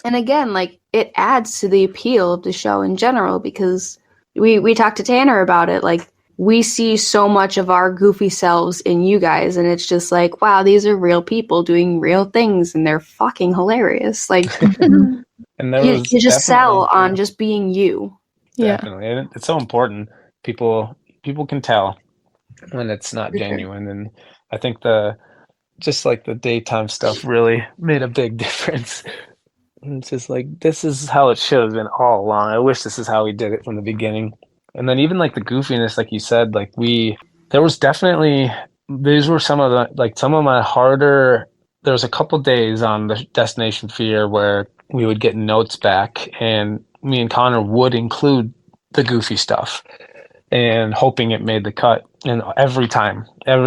And again, like it adds to the appeal of the show in general because we talked to Tanner about it. Like we see so much of our goofy selves in you guys, and it's just like, wow, these are real people doing real things, and they're fucking hilarious. Like, And you just sell on just being you. Definitely, and it's so important. People can tell when it's not genuine, and I think just like the daytime stuff really made a big difference. It's just like, this is how it should have been all along. I wish this is how we did it from the beginning. And then even like the goofiness, like you said, like there was definitely, these were some of my harder, there was a couple days on the Destination Fear where we would get notes back and me and Connor would include the goofy stuff and hoping it made the cut. And every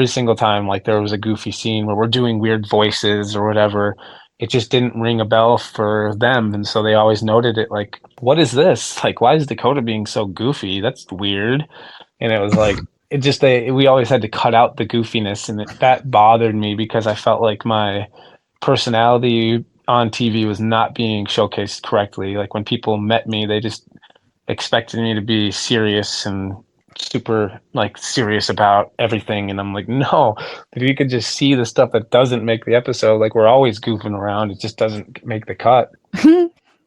single time, like there was a goofy scene where we're doing weird voices or whatever, it just didn't ring a bell for them. And so they always noted it like, what is this? Like, why is Dakota being so goofy? That's weird. And it was like, we always had to cut out the goofiness. And that bothered me because I felt like my personality on TV was not being showcased correctly. Like when people met me, they just expected me to be serious and super like serious about everything, and I'm like, no, if you could just see the stuff that doesn't make the episode, like we're always goofing around, it just doesn't make the cut.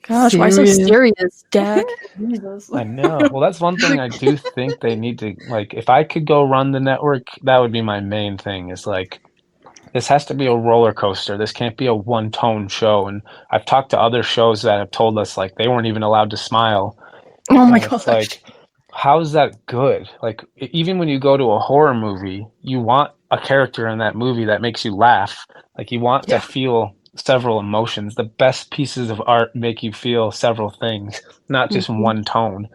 Gosh, why so serious, Dak? I know. Well, that's one thing I do think they need to, like, if I could go run the network, that would be my main thing, is like, this has to be a roller coaster. This can't be a one-tone show. And I've talked to other shows that have told us like they weren't even allowed to smile. Oh my gosh. Like, how is that good? Like, even when you go to a horror movie, you want a character in that movie that makes you laugh. Like, you want to feel several emotions. The best pieces of art make you feel several things, not just one tone.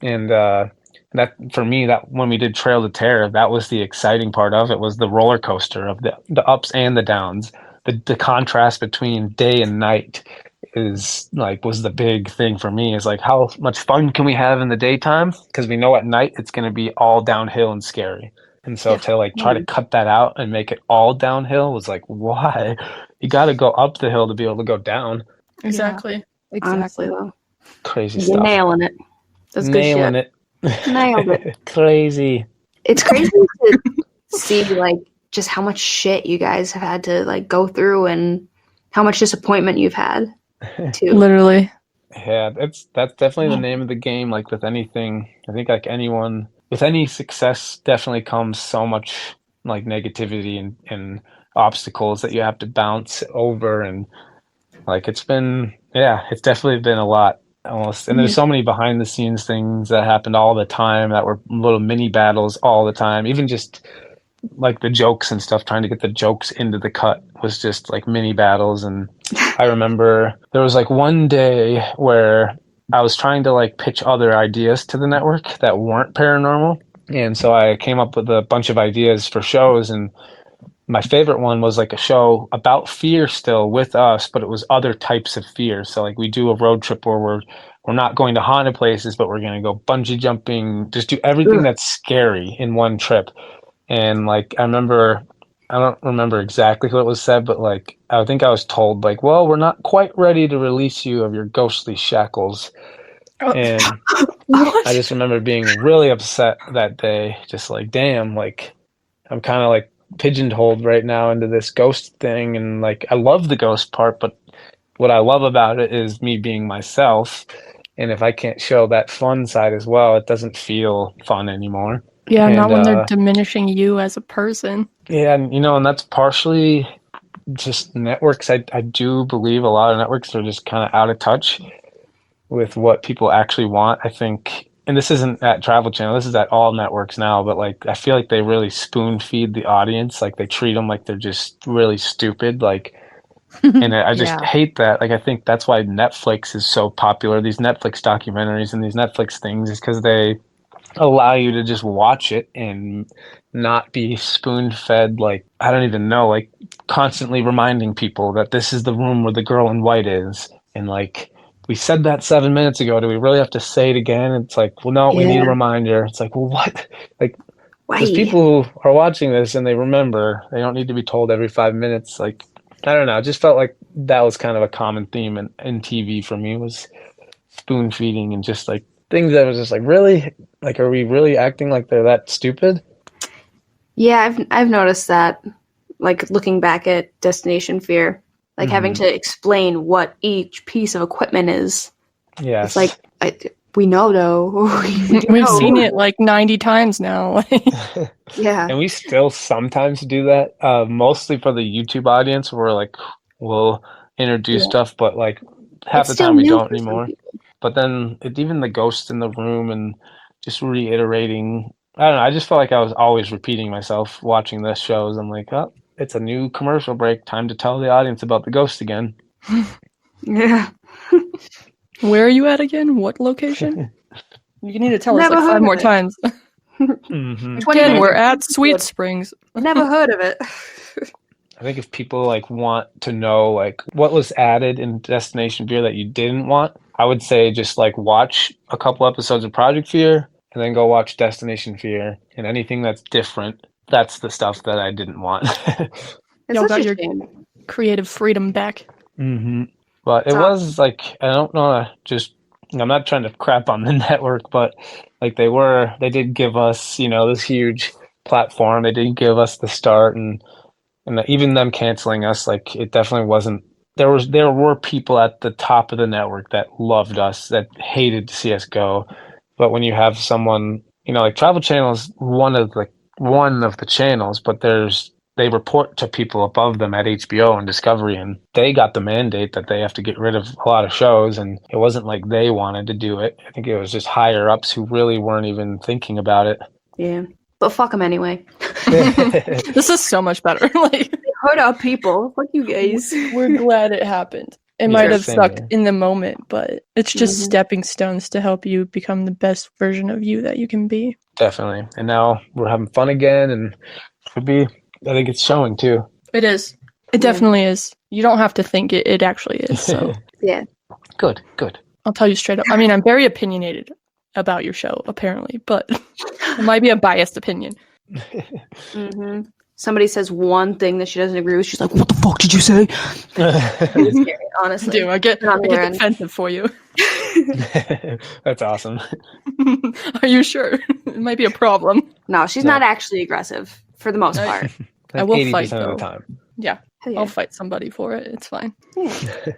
And that, for me, that when we did Trail to Terror, that was the exciting part of it, was the roller coaster of the ups and the downs. The contrast between day and night was the big thing for me, is like, how much fun can we have in the daytime, because we know at night it's going to be all downhill and scary. And so to like try to cut that out and make it all downhill was like, why? You got to go up the hill to be able to go down. Exactly. Honestly, though, Crazy you're stuff. nailing it. That's good shit. Nailing it. Nailed it. Crazy. It's crazy to see like just how much shit you guys have had to like go through and how much disappointment you've had too. Literally. Yeah, that's definitely the name of the game. Like with anything, I think like anyone with any success definitely comes so much like negativity and obstacles that you have to bounce over, and like it's definitely been a lot almost. And there's so many behind the scenes things that happened all the time that were little mini battles all the time. Even just like the jokes and stuff, trying to get the jokes into the cut was just like mini battles. And I remember there was like one day where I was trying to like pitch other ideas to the network that weren't paranormal. And so I came up with a bunch of ideas for shows, and my favorite one was like a show about fear still with us, but it was other types of fear. So like we do a road trip where we're not going to haunted places, but we're going to go bungee jumping, just do everything that's scary in one trip. And like I don't remember exactly what was said, but like I think I was told like, well, we're not quite ready to release you of your ghostly shackles. And I just remember being really upset that day, just like, damn, like I'm kind of like pigeonholed right now into this ghost thing. And like I love the ghost part, but what I love about it is me being myself. And if I can't show that fun side as well, it doesn't feel fun anymore. Yeah, And not when they're diminishing you as a person. yeah, and and that's partially just networks. I do believe a lot of networks are just kind of out of touch with what people actually want. I think, and this isn't at Travel Channel, this is at all networks now, but like I feel like they really spoon feed the audience. Like they treat them like they're just really stupid. Like, and I just hate that. Like I think that's why Netflix is so popular. These Netflix documentaries and these Netflix things is because they allow you to just watch it and not be spoon fed, like I don't even know, like constantly reminding people that this is the room where the girl in white is, and like we said that 7 minutes ago, do we really have to say it again? It's like, well, no, we need a reminder. It's like, well, what? Like, because people who are watching this and they remember, they don't need to be told every 5 minutes. Like, I don't know, it just felt like that was kind of a common theme in TV for me, was spoon feeding and just like things that was just like, really? Like, are we really acting like they're that stupid? Yeah, I've noticed that. Like looking back at Destination Fear, like having to explain what each piece of equipment is. Yeah, it's like we know though. We've seen it like 90 times now. Yeah, and we still sometimes do that. Mostly for the YouTube audience, where like we'll introduce stuff, but like half the time we don't anymore. But then even the ghosts in the room and just reiterating. I don't know. I just felt like I was always repeating myself watching the shows. I'm like, oh, it's a new commercial break. Time to tell the audience about the ghost again. Yeah. Where are you at again? What location? You need to tell us like 5 more times. Again, we're at Sweet Springs. Never heard of it. I think if people like want to know like what was added in Destination Fear that you didn't want, I would say just like watch a couple episodes of Project Fear and then go watch Destination Fear, and anything that's different, that's the stuff that I didn't want. Y'all got your creative freedom back. But it was like, I don't know, I'm not trying to crap on the network, but like they did give us, this huge platform. They did give us the start, and even them canceling us, like it definitely wasn't. There were people at the top of the network that loved us, that hated to see us go. But when you have someone, like Travel Channel is one of the channels, but they report to people above them at HBO and Discovery, and they got the mandate that they have to get rid of a lot of shows, and it wasn't like they wanted to do it. I think it was just higher ups who really weren't even thinking about it. Yeah, but fuck them anyway. This is so much better. Like, they hurt our people. Fuck you guys. We're glad it happened. It might have sucked in the moment, but it's just stepping stones to help you become the best version of you that you can be. Definitely. And now we're having fun again, and I think it's showing too. It is. It definitely is. You don't have to think it. It actually is. So yeah. Good. I'll tell you straight up. I mean, I'm very opinionated about your show, apparently, but it might be a biased opinion. Somebody says one thing that she doesn't agree with, she's like, "What the fuck did you say?" It's scary, honestly. Dude, I get defensive for you. That's awesome. Are you sure? It might be a problem. No, she's not actually aggressive for the most part. I will 80% fight of though. the time. Yeah, Hell yeah. I'll fight somebody for it. It's fine.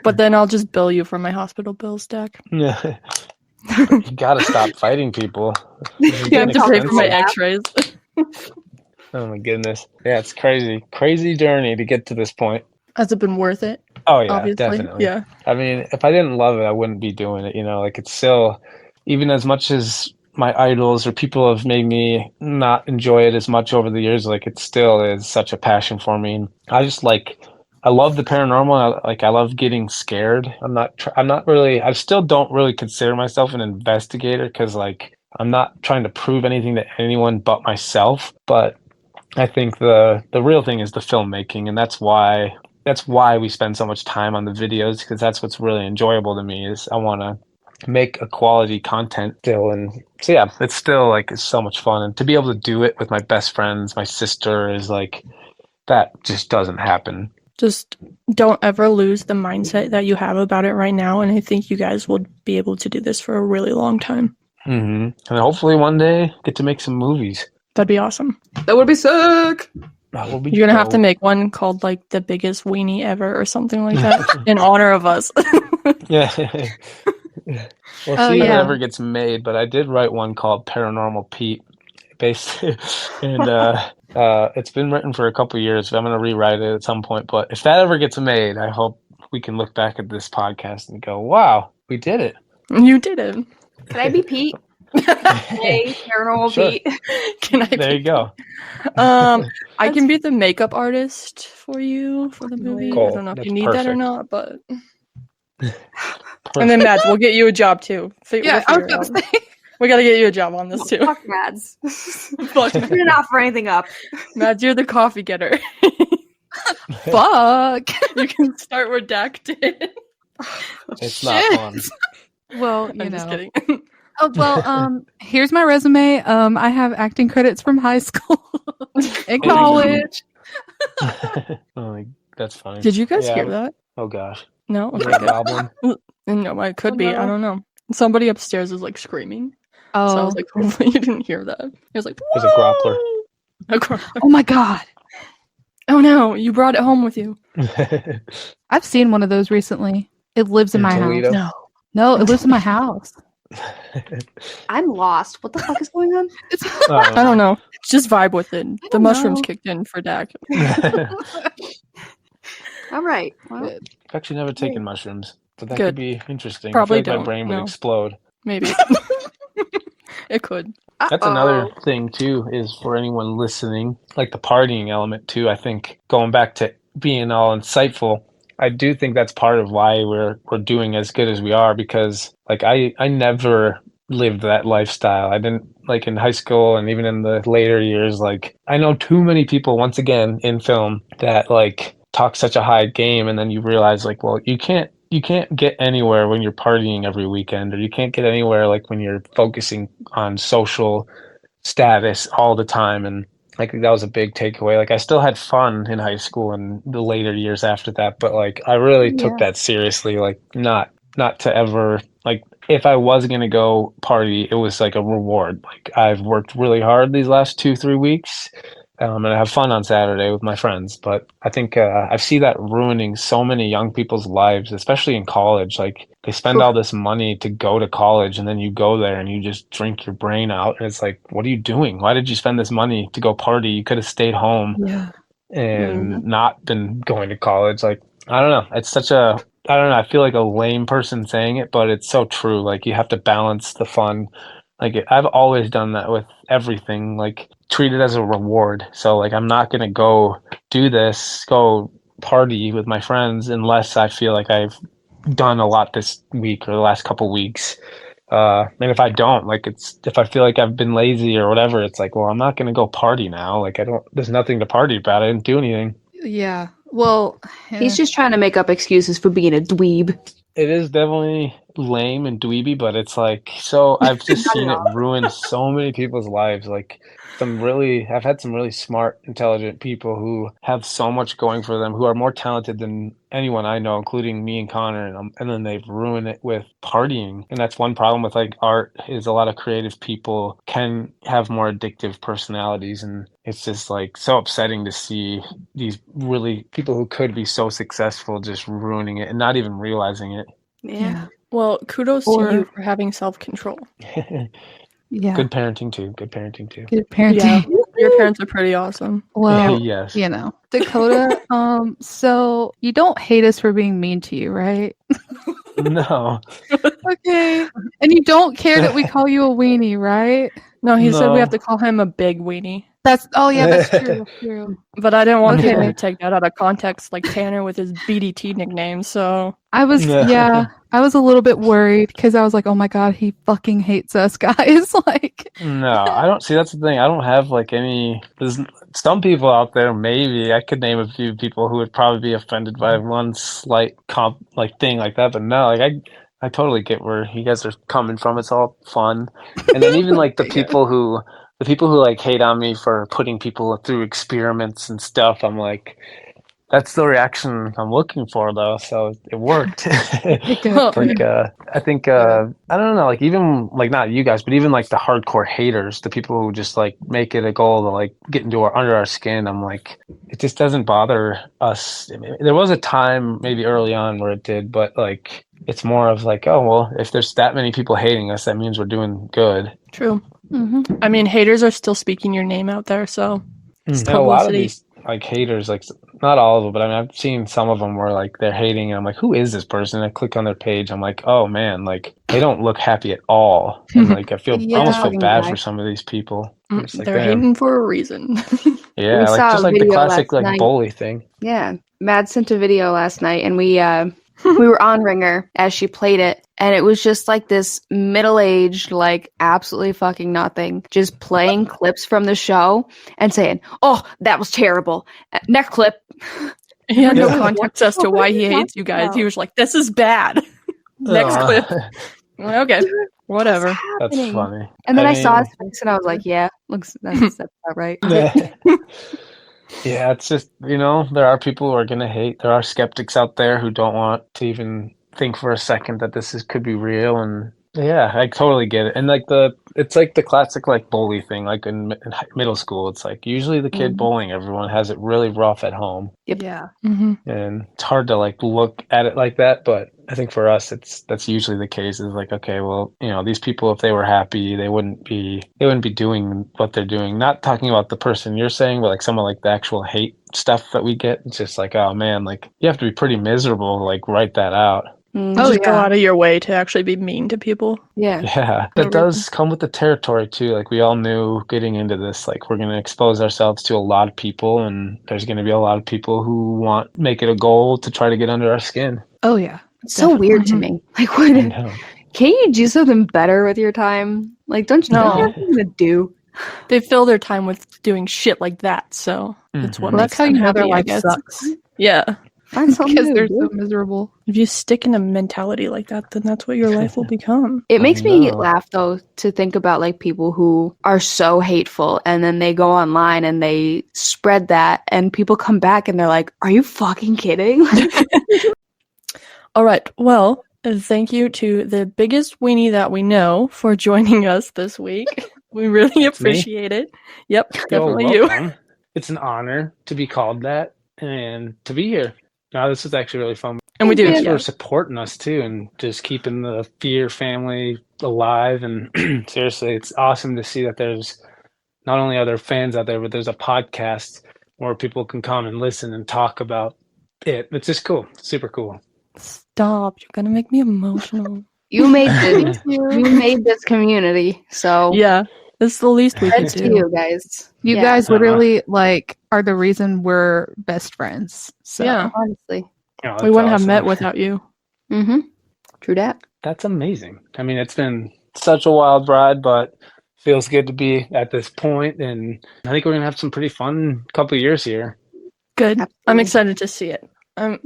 But then I'll just bill you for my hospital bills, Dak. Yeah. You gotta stop fighting people. This is You have getting to pay for my expensive. X-rays. Oh my goodness. Yeah, it's crazy journey to get to this point. Has it been worth it? Oh yeah, Obviously. definitely. Yeah. I mean, if I didn't love it, I wouldn't be doing it. Like it's still, even as much as my idols or people have made me not enjoy it as much over the years, like it still is such a passion for me. And I love the paranormal. I love getting scared. I'm not really, I still don't really consider myself an investigator because like I'm not trying to prove anything to anyone but myself. But I think the real thing is the filmmaking, and that's why we spend so much time on the videos, because that's what's really enjoyable to me. Is I want to make a quality content still, and so yeah, it's still like it's so much fun, and to be able to do it with my best friends, my sister, is like that just doesn't happen. Just don't ever lose the mindset that you have about it right now, and I think you guys will be able to do this for a really long time. And hopefully one day get to make some movies. That'd be awesome. That would be sick. That will be You're gonna have to dope. make one called like the biggest weenie ever or something like that in honor of us. Yeah. We'll Oh, see if it yeah. ever gets made, but I did write one called Paranormal Pete, based, and it's been written for a couple years. So I'm gonna rewrite it at some point. But if that ever gets made, I hope we can look back at this podcast and go, "Wow, we did it." You did it. Can I be Pete? Hey, Paranormal Sure. Pete. Can I? There you go. I can be the makeup artist for you for the movie. Cool. I don't know if That's you need that or perfect. not, but and then Mads, we'll get you a job too. Yeah, I was gonna say. We gotta get you a job on this too. Fuck Mads. Fuck, We didn't offer anything up. Mads, you're the coffee getter. Fuck. You can start where Dak did. It's not Shit. fun. Well, I'm just kidding. Oh, well, here's my resume. I have acting credits from high school and college. Oh, that's funny. Did you guys Yeah. hear that? Oh gosh. No. Is Okay, there a good. goblin? No, it could Oh, be. no. I don't know. Somebody upstairs is like screaming. So I Oh, was like, hopefully you didn't hear that. It was like, There's a groppler. "Whoa!" A groppler. oh my God. Oh no, you brought it home with you. I've seen one of those recently. It lives in In my Toledo? house. No, it lives in my house. I'm lost. What the fuck is going on? I don't know. Just vibe with it. The don't mushrooms know. kicked in for Dak. All right. Well, I've actually never taken mushrooms, but that Good. could be interesting. Probably I feel like don't, my brain would no. explode. Maybe. It could. That's another thing too, is for anyone listening, like the partying element too. I think going back to being all insightful, I do think that's part of why we're doing as good as we are, because like I never lived that lifestyle. I didn't, like in high school and even in the later years, like I know too many people, once again, in film that like talk such a high game, and then you realize like, well, you can't get anywhere when you're partying every weekend, or you can't get anywhere like when you're focusing on social status all the time. And like that was a big takeaway. Like I still had fun in high school and the later years after that, but like I really took that seriously. Like not to ever, like if I was gonna go party, it was like a reward. Like I've worked really hard these last 2-3 weeks, and I have fun on Saturday with my friends. But I think I see that ruining so many young people's lives, especially in college. Like they spend all this money to go to college, and then you go there and you just drink your brain out. And it's like, what are you doing? Why did you spend this money to go party? You could have stayed home and not been going to college. Like, I don't know. It's such a, I don't know. I feel like a lame person saying it, but it's so true. Like you have to balance the fun. Like I've always done that with everything. Like treat it as a reward. So like I'm not gonna go do this, go party with my friends unless I feel like I've done a lot this week or the last couple weeks. And if I don't, like if I feel like I've been lazy or whatever, it's like, well, I'm not gonna go party now. Like there's nothing to party about. I didn't do anything. Yeah. Well, he's just trying to make up excuses for being a dweeb. It is definitely lame and dweeby, but it's like so I've just seen it ruin so many people's lives. Like I've had some really smart, intelligent people who have so much going for them, who are more talented than anyone I know, including me and Connor, and then they've ruined it with partying. And that's one problem with like art is a lot of creative people can have more addictive personalities, and it's just like so upsetting to see these really people who could be so successful just ruining it and not even realizing it. Yeah. Well, kudos to you for having self-control. Yeah. Good parenting too. Good parenting too. Good parenting. Yeah, your parents are pretty awesome. Well, Yes. you know, Dakota, so you don't hate us for being mean to you, right? No. Okay. And you don't care that we call you a weenie, right? No, he said we No. have to call him a big weenie. That's true. That's true. But I didn't want people Okay. to take that out of context, like Tanner with his BDT nickname. So I was I was a little bit worried because I was like, oh my god, he fucking hates us guys. Like No, I don't see. That's the thing. I don't have like any. There's some people out there. Maybe I could name a few people who would probably be offended by one slight thing like that. But no, like I totally get where you guys are coming from. It's all fun, and then even like the people who like hate on me for putting people through experiments and stuff. I'm like, that's the reaction I'm looking for, though. So it worked. Like, I think, I don't know, like even like not you guys, but even like the hardcore haters, the people who just like make it a goal to like get under our skin. I'm like, it just doesn't bother us. I mean, there was a time maybe early on where it did, but like, it's more of like, oh, well, if there's that many people hating us, that means we're doing good. true. I mean, haters are still speaking your name out there, so it's And a lot of publicity. these like haters, like not all of them, but I mean, I've seen some of them where like they're hating, and I'm like, who is this person? I click on their page, I'm like, oh man, like they don't look happy at all, and like I almost feel bad for some of these people. I'm just like, They're damn. hating for a reason. Yeah, We like saw just a like the video classic last like night. bully thing. Yeah. Mad sent a video last night and we were on Ringer as she played it, and it was just like this middle-aged, like absolutely fucking nothing, just playing clips from the show and saying, "Oh, that was terrible." Next clip. He had no Yeah. context as to why he hates you guys. He was like, "This is bad." Next clip. I'm like, okay, whatever. That's funny. And then I saw mean, his face and I was like, "Yeah, that's about right." Yeah, it's just, there are people who are going to hate. There are skeptics out there who don't want to even think for a second that could be real. And yeah, I totally get it. And like it's like the classic like bully thing, like in middle school. It's like usually the kid bullying everyone has it really rough at home. Yep. Yeah. And it's hard to like look at it like that, but I think for us that's usually the case. Is like, okay, well, these people, if they were happy, they wouldn't be doing what they're doing. Not talking about the person you're saying, but like some of like the actual hate stuff that we get. It's just like, oh man, like you have to be pretty miserable to like write that out. Just go out of your way to actually be mean to people. Yeah. Yeah, that does come with the territory too. Like we all knew getting into this, like we're going to expose ourselves to a lot of people, and there's going to be a lot of people who make it a goal to try to get under our skin. Oh yeah. It's so weird to me. Like, can't you do something better with your time? Like, don't you have anything to do? They fill their time with doing shit like that, so that's what Well, makes that's how them you know their happy, I life guess. sucks. Yeah. Find something Because to they're do. so miserable. If you stick in a mentality like that, then that's what your life will become. It makes me know. laugh though to think about like people who are so hateful and then they go online and they spread that and people come back and they're like, "Are you fucking kidding?" All right. Well, thank you to the biggest weenie that we know for joining us this week. We really appreciate it. Yep, definitely you. Welcome. It's an honor to be called that and to be here. No, this is actually really fun. And we do. Thanks Yeah. for supporting us too, and just keeping the Fear family alive. And seriously, it's awesome to see that there's not only other fans out there, but there's a podcast where people can come and listen and talk about it. It's just cool, super cool. Stop. You're going to make me emotional. You made this community, so Yeah. That's the least we can that's to do. you guys. You Yeah, guys literally like are the reason we're best friends. So Yeah. honestly. That's We wouldn't have awesome. met without you. Mm-hmm. True that. That's amazing. I mean, it's been such a wild ride, but feels good to be at this point, and I think we're gonna have some pretty fun couple of years here. Good. I'm Absolutely. excited to see it. I'm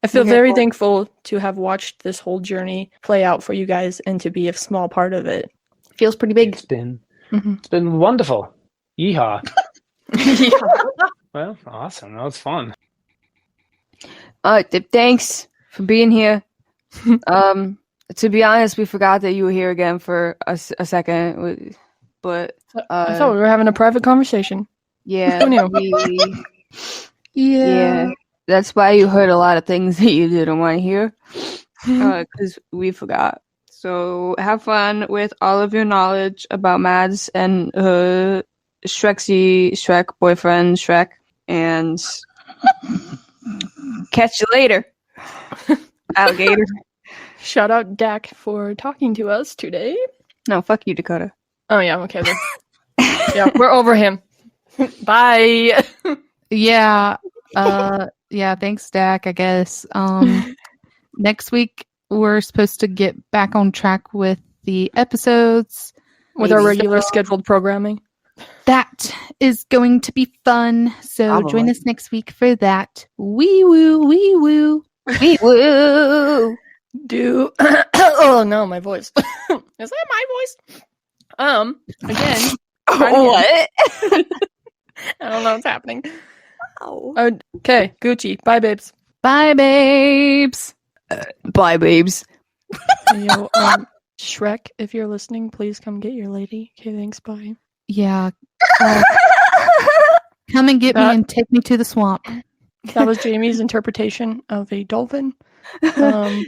I feel Okay, very cool. thankful to have watched this whole journey play out for you guys and to be a small part of it. Feels pretty big. It's been Mhm. wonderful. Yeehaw. Yeah. Well, awesome. That was fun. Thanks for being here. To be honest, we forgot that you were here again for a second, but I thought we were having a private conversation. yeah, Who knew? yeah, that's why you heard a lot of things that you didn't want to hear, because we forgot. So have fun with all of your knowledge about Mads and Shrek boyfriend Shrek, and catch you later, alligator. Shout out Dak for talking to us today. No, fuck you, Dakota. Oh yeah, okay then. Yeah, we're over him. Bye. Yeah. Yeah, thanks, Dak, I guess. Next week we're supposed to get back on track with the episodes. With our regular scheduled programming. That is going to be fun. So join us next week for that. Wee woo, wee woo. Wee woo. Oh no, my voice. Is that my voice? Again. What? I don't know what's happening. Okay, Gucci. Bye, babes. Bye, babes. Bye, babes. Yo, Shrek, if you're listening, please come get your lady. Okay, thanks. Bye. Yeah. Come and get me and take me to the swamp. That was Jamie's interpretation of a dolphin. Yeehaw.